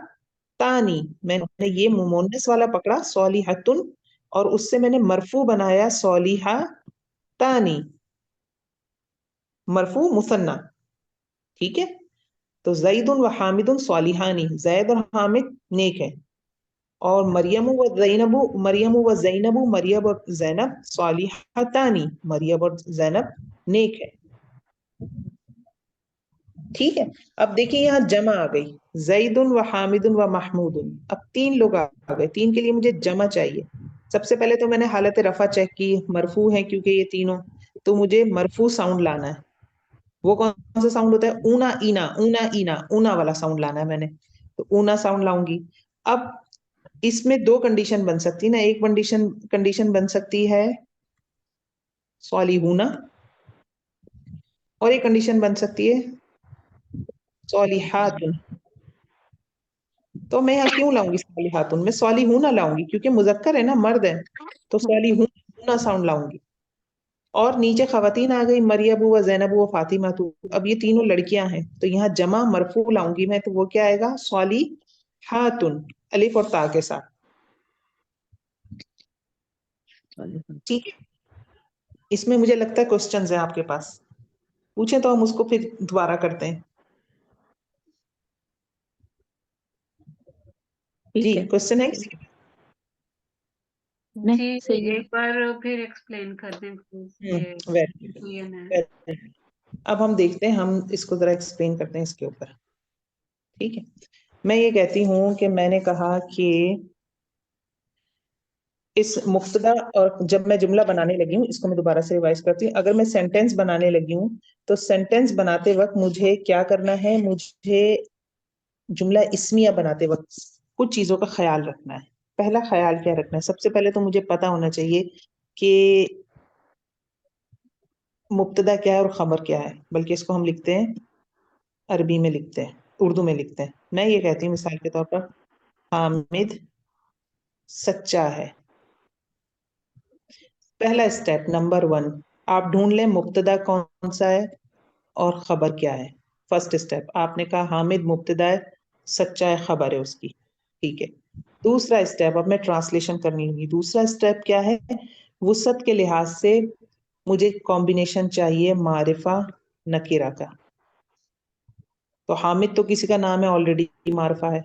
تانی، میں نے یہ مونس والا پکڑا صالحتن، اور اس سے میں نے مرفوع بنایا صالحہ تانی، مرفوع مثنی. ٹھیک ہے. تو زید و حامد صالحانی، زید اور حامد نیک ہے. اور مریم و زینب، مریم اور زینب صالحتانی، مریم اور زینب نیک ہے. ٹھیک ہے. اب دیکھیں یہاں جمع آ گئی، زید و حامد و محمود. اب تین لوگ آ گئے، تین کے لیے مجھے جمع چاہیے. سب سے پہلے تو میں نے حالت رفع چیک کی، مرفوع ہے کیونکہ یہ تینوں، تو مجھے مرفوع ساؤنڈ لانا ہے. وہ کون سا ساؤنڈ ہوتا ہے؟ اونا اینا، اونا والا ساؤنڈ لانا ہے میں نے. تو اونا ساؤنڈ لاؤں گی. اب اس میں دو کنڈیشن بن سکتی نا. ایک کنڈیشن بن سکتی ہے صالحون، اور ایک کنڈیشن بن سکتی ہے صالحات. تو میں یہاں کیوں لاؤں گی صالحات؟ میں صالحون لاؤں گی کیونکہ مذکر ہے نا، مرد ہے. تو صالحون ساؤنڈ لاؤں گی. اور نیچے خواتین آ گئی، مریم و زینب و فاطمہ. اب یہ تینوں لڑکیاں ہیں تو یہاں جمع مرفوع لاؤں گی میں. تو وہ کیا آئے گا؟ صالحات، الف اور تا کے ساتھ. ٹھیک ہے. اس میں مجھے لگتا ہے کوسچنز ہیں آپ کے پاس، پوچھیں تو ہم اس کو پھر دوبارہ کرتے ہیں. جی کوسچن ہے کسی کے؟ جی ایک بار پھر ایکسپلین کر دیں پلیز. اب ہم دیکھتے ہیں، ہم اس کو ذرا ایکسپلین کرتے ہیں اس کے اوپر. ٹھیک ہے. میں یہ کہتی ہوں کہ میں نے کہا کہ اس مبتدا، اور جب میں جملہ بنانے لگی ہوں، اس کو میں دوبارہ سے ریوائز کرتی ہوں. اگر میں سینٹینس بنانے لگی ہوں تو سینٹینس بناتے وقت مجھے کیا کرنا ہے؟ مجھے جملہ اسمیہ بناتے وقت کچھ چیزوں کا خیال رکھنا ہے. پہلا خیال کیا رکھنا ہے؟ سب سے پہلے تو مجھے پتا ہونا چاہیے کہ مبتدا کیا ہے اور خبر کیا ہے. بلکہ اس کو ہم لکھتے ہیں عربی میں، لکھتے ہیں اردو میں لکھتے ہیں. میں یہ کہتی ہوں مثال کے طور پر، حامد سچا ہے. پہلا اسٹیپ نمبر 1، آپ ڈھونڈ لیں مبتدا کون سا ہے اور خبر کیا ہے. فرسٹ اسٹیپ آپ نے کہا حامد مبتدا ہے، سچا ہے خبر ہے اس کی. ٹھیک ہے. دوسرا اسٹیپ، اب میں ٹرانسلیشن کرنی ہوگی. دوسرا اسٹیپ کیا ہے؟ وسعت کے لحاظ سے مجھے کمبینیشن چاہیے معرفہ نکرہ کا. تو حامد تو کسی کا نام ہے، آلریڈی معرفہ ہے.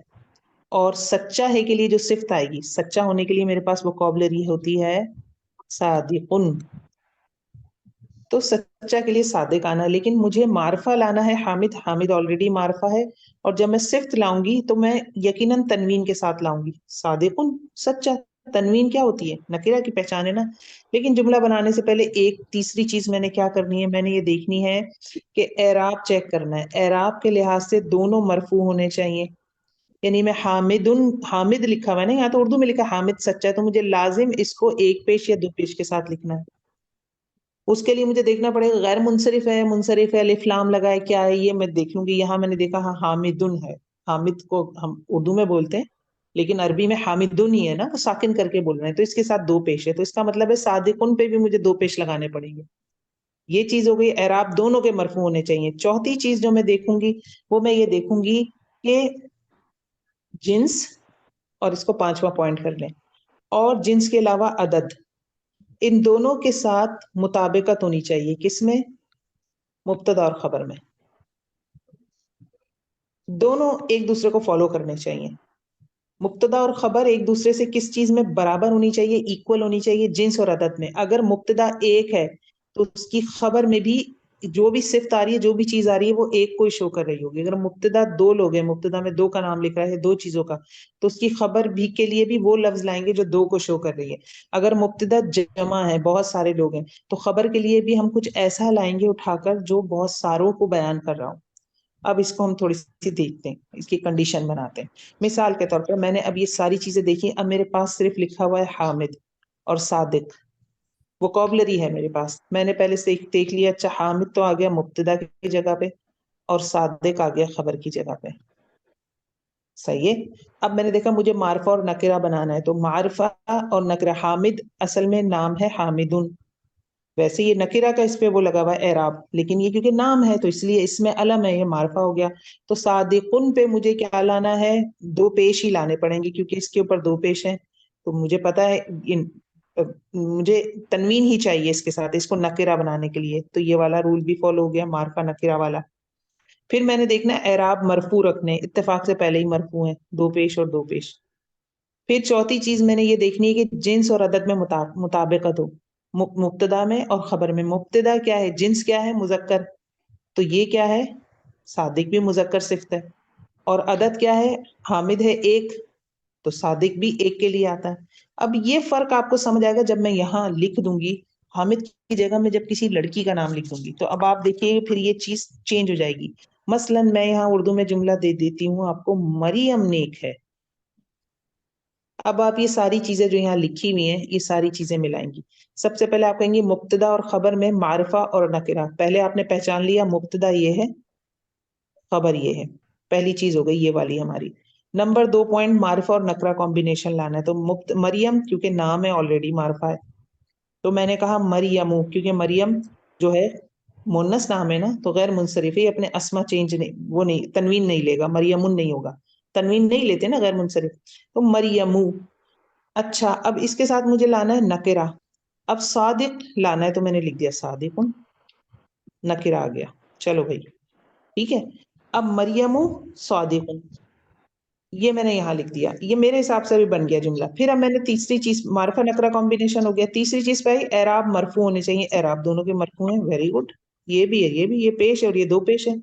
اور سچا ہے کے لیے جو صفت آئے گی، سچا ہونے کے لیے میرے پاس ووکیبلری ہوتی ہے صادقن. تو سچا کے لیے صادق آنا، لیکن مجھے معرفہ لانا ہے حامد. حامد آلریڈی معرفہ ہے، اور جب میں صفت لاؤں گی تو میں یقیناً تنوین کے ساتھ لاؤں گی. صادقن سچا، تنوین کیا ہوتی ہے؟ نکرہ کی پہچان ہے نا. لیکن جملہ بنانے سے پہلے ایک تیسری چیز میں نے کیا کرنی ہے؟ میں نے یہ دیکھنی ہے کہ اعراب چیک کرنا ہے. اعراب کے لحاظ سے دونوں مرفوع ہونے چاہیے. یعنی میں حامد لکھا ہوا ہے نا، یہاں تو اردو میں لکھا حامد سچا ہے، تو مجھے لازم اس کو ایک پیش یا دو پیش کے ساتھ لکھنا ہے. اس کے لیے مجھے دیکھنا پڑے گا غیر منصرف ہے، منصرف ہے، الف لام لگا ہے، کیا ہے یہ میں دیکھ لوں گی. یہاں میں نے دیکھا ہاں حامدن ہے. حامد کو ہم اردو میں بولتے ہیں لیکن عربی میں حامدن ہی ہے نا، تو ساکن کر کے بول رہے ہیں، تو اس کے ساتھ دو پیش ہے. تو اس کا مطلب ہے صادقن پہ بھی مجھے دو پیش لگانے پڑیں گے. یہ چیز ہو گئی. اعراب دونوں کے مرفوع ہونے چاہیے. چوتھی چیز جو میں دیکھوں گی وہ میں یہ دیکھوں گی کہ جنس، اور اس کو 5واں پوائنٹ کر لیں، اور جنس کے علاوہ عدد، ان دونوں کے ساتھ مطابقت ہونی چاہیے. کس میں؟ مبتدا اور خبر میں. دونوں ایک دوسرے کو فالو کرنے چاہیے. مبتدا اور خبر ایک دوسرے سے کس چیز میں برابر ہونی چاہیے؟ ایکول ہونی چاہیے. جنس اور عدد میں. اگر مبتدا ایک ہے تو اس کی خبر میں بھی جو بھی صفت آ رہی ہے، جو بھی چیز آ رہی ہے، وہ ایک کو ہی شو کر رہی ہوگی. اگر مبتدا دو لوگ ہیں، مبتدا میں دو کا نام لکھ رہا ہے، دو چیزوں کا، تو اس کی خبر بھی کے لیے بھی وہ لفظ لائیں گے جو دو کو شو کر رہی ہے. اگر مبتدا جمع ہے، بہت سارے لوگ ہیں، تو خبر کے لیے بھی ہم کچھ ایسا لائیں گے اٹھا کر جو بہت ساروں کو بیان کر رہا ہوں. اب اس کو ہم تھوڑی سی دیکھتے ہیں، اس کی کنڈیشن بناتے ہیں. مثال کے طور پر میں نے اب یہ ساری چیزیں دیکھی. اب میرے پاس صرف لکھا ہوا ہے حامد اور صادق. ووکابلری ہے میرے پاس. میں نے پہلے سے دیکھ لیا. اچھا حامد تو آ گیا مبتدا کی جگہ پہ اور صادق آ گیا خبر کی جگہ پہ. صحیح ہے. اب میں نے دیکھا مجھے معرفہ اور نکرہ بنانا ہے, تو معرفہ اور نکرہ. حامد اصل میں نام ہے حامدن, ویسے یہ نکرہ کا اس پہ وہ لگا ہوا ہے اعراب, لیکن یہ کیونکہ نام ہے تو اس لیے اس میں علم ہے, یہ معرفہ ہو گیا. تو صادقن پہ مجھے کیا لانا ہے؟ دو پیش ہی لانے پڑیں گے کیونکہ اس کے اوپر دو پیش ہیں. تو مجھے پتا ہے مجھے تنوین ہی چاہیے اس کے ساتھ, اس کو نکرہ بنانے کے لیے. تو یہ والا رول بھی فالو ہو گیا, معرفہ نکرہ والا. پھر میں نے دیکھنا ہے اعراب مرفوع رکھنے, اتفاق سے پہلے ہی مرفوع ہیں, دو پیش اور دو پیش. پھر چوتھی چیز میں نے یہ دیکھنی ہے کہ جنس اور عدد میں مطابقت ہو, مبتدا میں اور خبر میں. مبتدا کیا ہے؟ جنس کیا ہے؟ مذکر. تو یہ کیا ہے؟ صادق بھی مذکر صفت ہے. اور عدد کیا ہے؟ حامد ہے ایک, تو صادق بھی ایک کے لیے آتا ہے. اب یہ فرق آپ کو سمجھ آئے گا جب میں یہاں لکھ دوں گی حامد کی جگہ میں جب کسی لڑکی کا نام لکھ دوں گی, تو اب آپ دیکھیے پھر یہ چیز چینج ہو جائے گی. مثلا میں یہاں اردو میں جملہ دے دیتی ہوں آپ کو, مریم نیک ہے. اب آپ یہ ساری چیزیں جو یہاں لکھی ہوئی ہیں یہ ساری چیزیں ملائیں گی. سب سے پہلے آپ کہیں گے مبتدا اور خبر میں معرفہ اور نکرہ. پہلے آپ نے پہچان لیا مبتدا یہ ہے, خبر یہ ہے, پہلی چیز ہو گئی یہ والی ہماری. نمبر 2 پوائنٹ معرفہ اور نکرہ کمبینیشن لانا ہے. تو مریم کیونکہ نام ہے آلریڈی معرفہ ہے, تو میں نے کہا مریمو, کیونکہ مریم جو ہے مونس نام ہے نا, تو غیر منصرف ہے, اپنے اسما چینج نہیں, وہ نہیں, تنوین نہیں لے گا, مریمن نہیں ہوگا, تنوین نہیں لیتے نا غیر منصرف. تو مریمو. اچھا اب اس کے ساتھ مجھے لانا ہے نکرہ. اب صادق لانا ہے, تو میں نے لکھ دیا صادق, نکرہ آ گیا. چلو بھائی ٹھیک ہے. اب مریم صادق, یہ میں نے یہاں لکھ دیا, یہ میرے حساب سے بھی بن گیا جملہ. پھر اب میں نے تیسری چیز معرفہ نکرہ کمبینیشن ہو گیا. تیسری چیز پہ اعراب مرفوع ہونے چاہیے, اعراب دونوں کے مرفوع ہیں, ویری گڈ. یہ بھی ہے, یہ بھی, یہ پیش ہے اور یہ دو پیش ہے.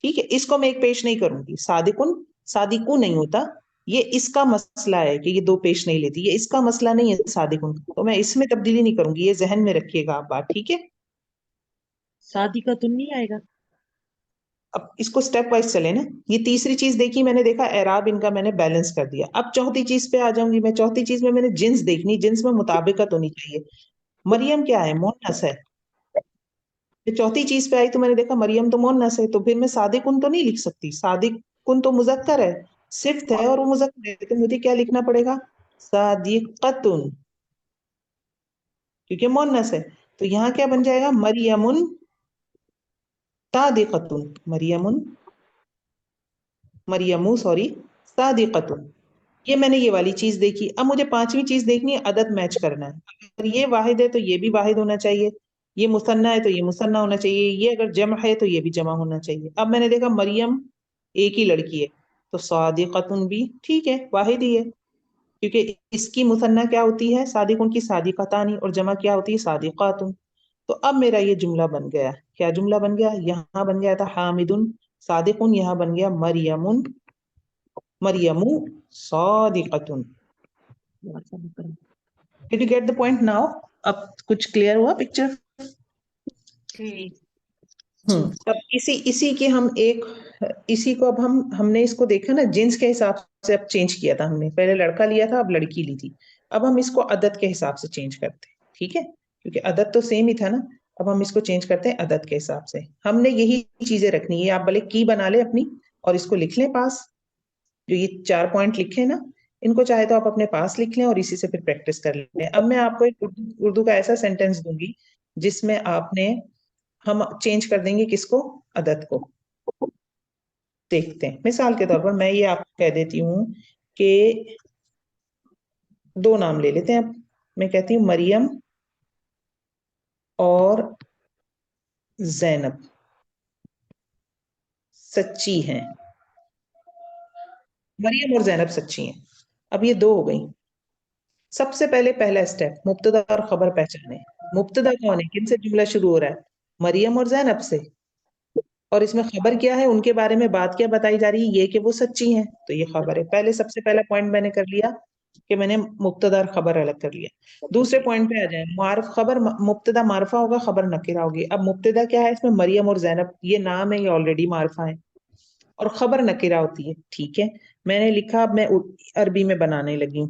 ٹھیک ہے, اس کو میں ایک پیش نہیں کروں گی. صادقن صادقو نہیں ہوتا, یہ اس کا مسئلہ ہے کہ یہ دو پیش نہیں لیتی, یہ اس کا مسئلہ نہیں ہے صادقن, تو میں اس میں تبدیلی نہیں کروں گی, یہ ذہن میں رکھیے گا آپ بات. ٹھیک ہے, صادقۃ نہیں آئے گا. اب اس کو سٹیپ وائز چلے نا. یہ تیسری چیز دیکھی میں نے, دیکھا اعراب ان کا میں نے بیلنس کر دیا. اب چوتھی چیز پہ آ جاؤں گی میں. چوتھی چیز میں نے جنس دیکھنی, جنس میں مطابقت ہونی چاہیے. مریم کیا ہے؟ مونس ہے. چوتھی چیز پہ آئی تو میں نے دیکھا مریم تو مونس ہے, تو پھر میں صادقن تو نہیں لکھ سکتی. صادقن تو مذکر ہے, صفت ہے اور وہ مذکر ہے, تو مجھے کیا لکھنا پڑے گا؟ صادقتن, کیونکہ مونس ہے. تو یہاں کیا بن جائے گا؟ مریمن صادقتن, مریمو صادقتن. یہ میں نے یہ والی چیز دیکھی. اب مجھے پانچویں چیز دیکھنی ہے, عدد میچ کرنا ہے. اگر یہ واحد ہے تو یہ بھی واحد ہونا چاہیے, یہ مثنیٰ ہے تو یہ مثنیٰ ہونا چاہیے, یہ اگر جمع ہے تو یہ بھی جمع ہونا چاہیے. اب میں نے دیکھا مریم ایک ہی لڑکی ہے, تو صادقتن بھی ٹھیک ہے, واحد ہی ہے, کیونکہ اس کی مثنیٰ کیا ہوتی ہے؟ صادقن کی صادقتانی, اور جمع کیا ہوتی ہے؟ صادقاتن. تو اب میرا یہ جملہ بن گیا. کیا جملہ بن گیا؟ یہاں بن گیا تھا حامدن صادقن, یہاں بن گیا مریمو صادقتن. Did you get the point now? اب کچھ کلیئر ہوا پکچر؟ اب اسی کے ہم اسی کو اب ہم نے اس کو دیکھا نا, جنس کے حساب سے اب چینج کیا تھا ہم نے. پہلے لڑکا لیا تھا, اب لڑکی لی تھی. اب ہم اس کو عدد کے حساب سے چینج کرتے ہیں. ٹھیک ہے, کیونکہ عدد تو سیم ہی تھا نا. اب ہم اس کو چینج کرتے ہیں عدد کے حساب سے. ہم نے یہی چیزیں رکھنی ہے. آپ بھلے کی بنا لیں اپنی اور اس کو لکھ لیں پاس, جو یہ 4 پوائنٹ لکھے نا, ان کو چاہے تو آپ اپنے پاس لکھ لیں اور اسی سے پھر پریکٹس کر لیں. اب میں آپ کو ایک اردو کا ایسا سینٹینس دوں گی جس میں ہم چینج کر دیں گے کس کو؟ عدد کو. دیکھتے ہیں. مثال کے طور پر میں یہ آپ کو کہہ دیتی ہوں کہ 2 نام لے لیتے ہیں. اب میں کہتی ہوں مریم اور زینب سچی ہیں. مریم اور زینب سچی ہیں. اب یہ 2 ہو گئی. سب سے پہلے پہلا اسٹیپ مبتدا اور خبر پہچانے. مبتدا کون ہے؟ کن سے جملہ شروع ہو رہا ہے؟ مریم اور زینب سے. اور اس میں خبر کیا ہے؟ ان کے بارے میں بات کیا بتائی جا رہی ہے؟ یہ کہ وہ سچی ہیں, تو یہ خبر ہے. پہلے سب سے پہلا پوائنٹ میں نے کر لیا کہ میں نے مبتدا اور خبر الگ کر لیا. دوسرے پوائنٹ پہ آ جائیں. خبر مبتدا معرفہ ہوگا, خبر نکرہ ہوگی. اب مبتدا کیا ہے اس میں؟ مریم اور زینب, یہ نام ہے, یہ آلریڈی معرفہ ہے, اور خبر نکرہ ہوتی ہے. ٹھیک ہے, میں نے لکھا. اب میں عربی میں بنانے لگی ہوں.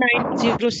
906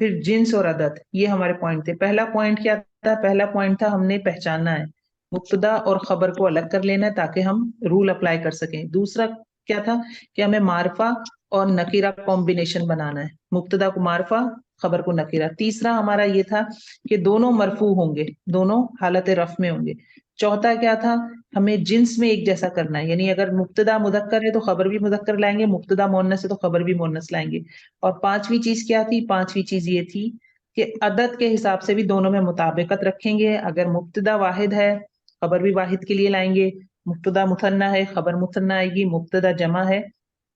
پھر جنس اور عدد، یہ ہمارے پوائنٹ تھے. پہلا پوائنٹ کیا تھا؟ پہلا پوائنٹ تھا ہم نے پہچاننا ہے، مبتدا اور خبر کو الگ کر لینا ہے تاکہ ہم رول اپلائی کر سکیں. دوسرا کیا تھا کہ ہمیں معرفہ اور نکیرہ کمبینیشن بنانا ہے، مبتدا کو معرفہ، خبر کو نکیرہ. تیسرا ہمارا یہ تھا کہ دونوں مرفوع ہوں گے، دونوں حالت رفع میں ہوں گے. چوتھا کیا تھا؟ ہمیں جنس میں ایک جیسا کرنا ہے، یعنی اگر مبتدا مذکر ہے تو خبر بھی مذکر لائیں گے، مبتدا مؤنث ہے تو خبر بھی مؤنث لائیں گے. اور پانچویں چیز کیا تھی؟ پانچویں چیز یہ تھی کہ عدد کے حساب سے بھی دونوں میں مطابقت رکھیں گے. اگر مبتدا واحد ہے خبر بھی واحد کے لیے لائیں گے، مبتدا مثنیٰ ہے خبر مثنیٰ آئے گی، مبتدا جمع ہے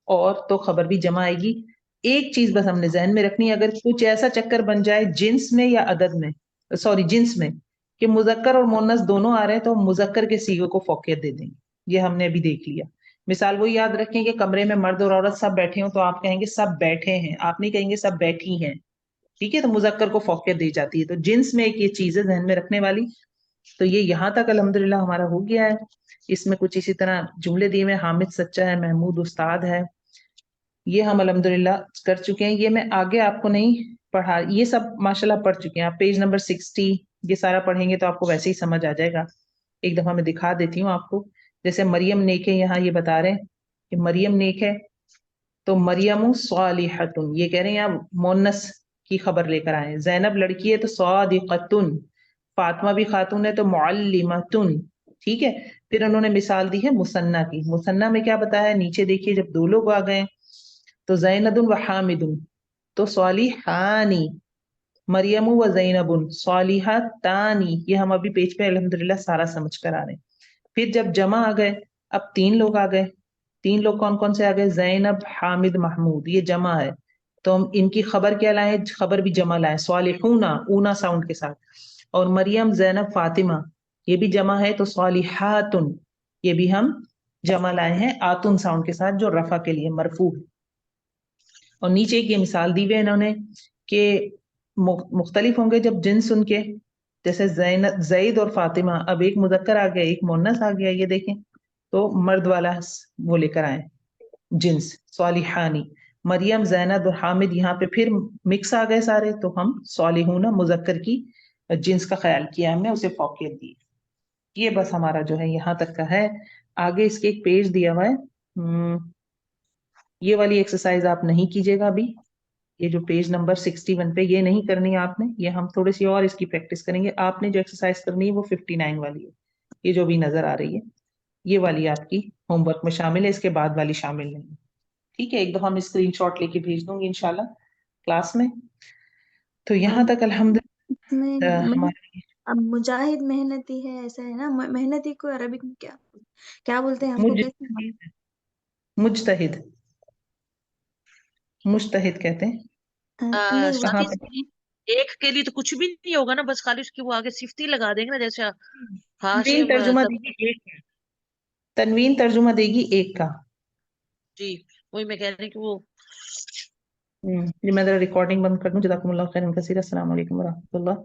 اور تو خبر بھی جمع آئے گی. ایک چیز بس ہم نے ذہن میں رکھنی ہے، اگر کچھ ایسا چکر بن جائے جنس میں یا عدد میں، سوری جنس میں، کہ مذکر اور مؤنث دونوں آ رہے ہیں تو مذکر کے صیغے کو فوقیت دے دیں گے. یہ ہم نے ابھی دیکھ لیا. مثال وہ یاد رکھیں کہ کمرے میں مرد اور عورت سب بیٹھے ہوں تو آپ کہیں گے سب بیٹھے ہیں، آپ نہیں کہیں گے سب بیٹھی ہیں. ٹھیک ہے، تو مذکر کو فوقیت دی جاتی ہے. تو جنس میں ایک یہ چیز ہے ذہن میں رکھنے والی. تو یہ یہاں تک الحمدللہ ہمارا ہو گیا ہے. اس میں کچھ اسی طرح جملے دیے ہوئے، حامد سچا ہے، محمود استاد ہے، یہ ہم الحمدللہ کر چکے ہیں. یہ میں آگے آپ کو نہیں پڑھا، یہ سب ماشاءاللہ پڑھ چکے ہیں آپ. پیج نمبر 60 یہ سارا پڑھیں گے تو آپ کو ویسے ہی سمجھ آ جائے گا. ایک دفعہ میں دکھا دیتی ہوں آپ کو. جیسے مریم نیک ہے، یہاں یہ بتا رہے ہیں کہ مریم نیک ہے تو مریم صالحتن، یہ کہہ رہے ہیں یہاں مونس کی خبر لے کر آئے. زینب لڑکی ہے تو صادقتن، فاطمہ بھی خاتون ہے تو معلمتن. ٹھیک ہے، پھر انہوں نے مثال دی ہے مثنیٰ کی. مثنیٰ میں کیا بتایا ہے؟ نیچے دیکھیے، جب دو لوگ آ گئے تو زینب و حامد تو صالحانی، مریم و زینب صالحتانی. یہ ہم ابھی پیج پہ الحمدللہ سارا سمجھ کر آ رہے ہیں. پھر جب جمع آ گئے، اب 3 لوگ آ گئے. 3 لوگ کون کون سے آ گئے؟ زینب، حامد، محمود. یہ جمع ہے تو ہم ان کی خبر کیا لائیں؟ خبر بھی جمع لائیں، صالحون اونا ساؤنڈ کے ساتھ. اور مریم، زینب، فاطمہ یہ بھی جمع ہے تو صالحاتن، یہ بھی ہم جمع لائے ہیں آتن ساؤنڈ کے ساتھ جو رفع کے لیے مرفوع ہے. اور نیچے ایک یہ مثال دی ہوئے انہوں نے کہ مختلف ہوں گے جب جنس ان کے، جیسے زید اور فاطمہ، اب ایک مذکر آ گیا ایک مؤنث آ گیا، یہ دیکھیں تو مرد والا وہ لے کر آئے جنس صالحانی. مریم، زینب اور حامد یہاں پہ پھر مکس آ گئے سارے تو ہم صالحون مذکر کی جنس کا خیال کیا ہم نے، اسے فوقیت دی. یہ بس ہمارا جو ہے یہاں تک کا ہے. آگے اس کے ایک پیج دیا ہوا ہے، یہ والی ایکسرسائز آپ نہیں کیجیے گا ابھی. یہ جو پیج نمبر 61 پہ یہ نہیں کرنی ہے آپ نے، یہ ہم تھوڑی سی اور اس کی پریکٹس کریں گے. آپ نے جو ایکسرسائز کرنی ہے وہ 59 والی ہے، یہ جو بھی نظر آ رہی ہے یہ والی آپ کی ہوم ورک میں شامل ہے، اس کے بعد والی شامل نہیں. ٹھیک ہے، ایک دفعہ میں اسکرین شاٹ لے کے بھیج دوں گی انشاءاللہ کلاس میں. تو یہاں تک الحمدللہ ہمارے اب مجاہد محنتی ہے ایسا ہے نا، محنتی کو عربک میں کیا بولتے ہیں؟ ہم کو کیسے مجتہد کہتے ہیں. نہیں ساتھی کہاں پہ؟ ایک کے لیے تو کچھ بھی نہیں ہوگا نا، بس خالی اس کی وہ آگے صفتی لگا دیں گے نا، جیسے تنوین ہاشم ترجمہ دے گی ایک کا، تنوین ترجمہ دے گی ایک کا. جی وہی میں کہہ رہی ہوں کہ وہ جی میں ذرا ریکارڈنگ بند کر دوں. جزاکم اللہ خیرا کثیرا. السلام علیکم ورحمۃ اللہ.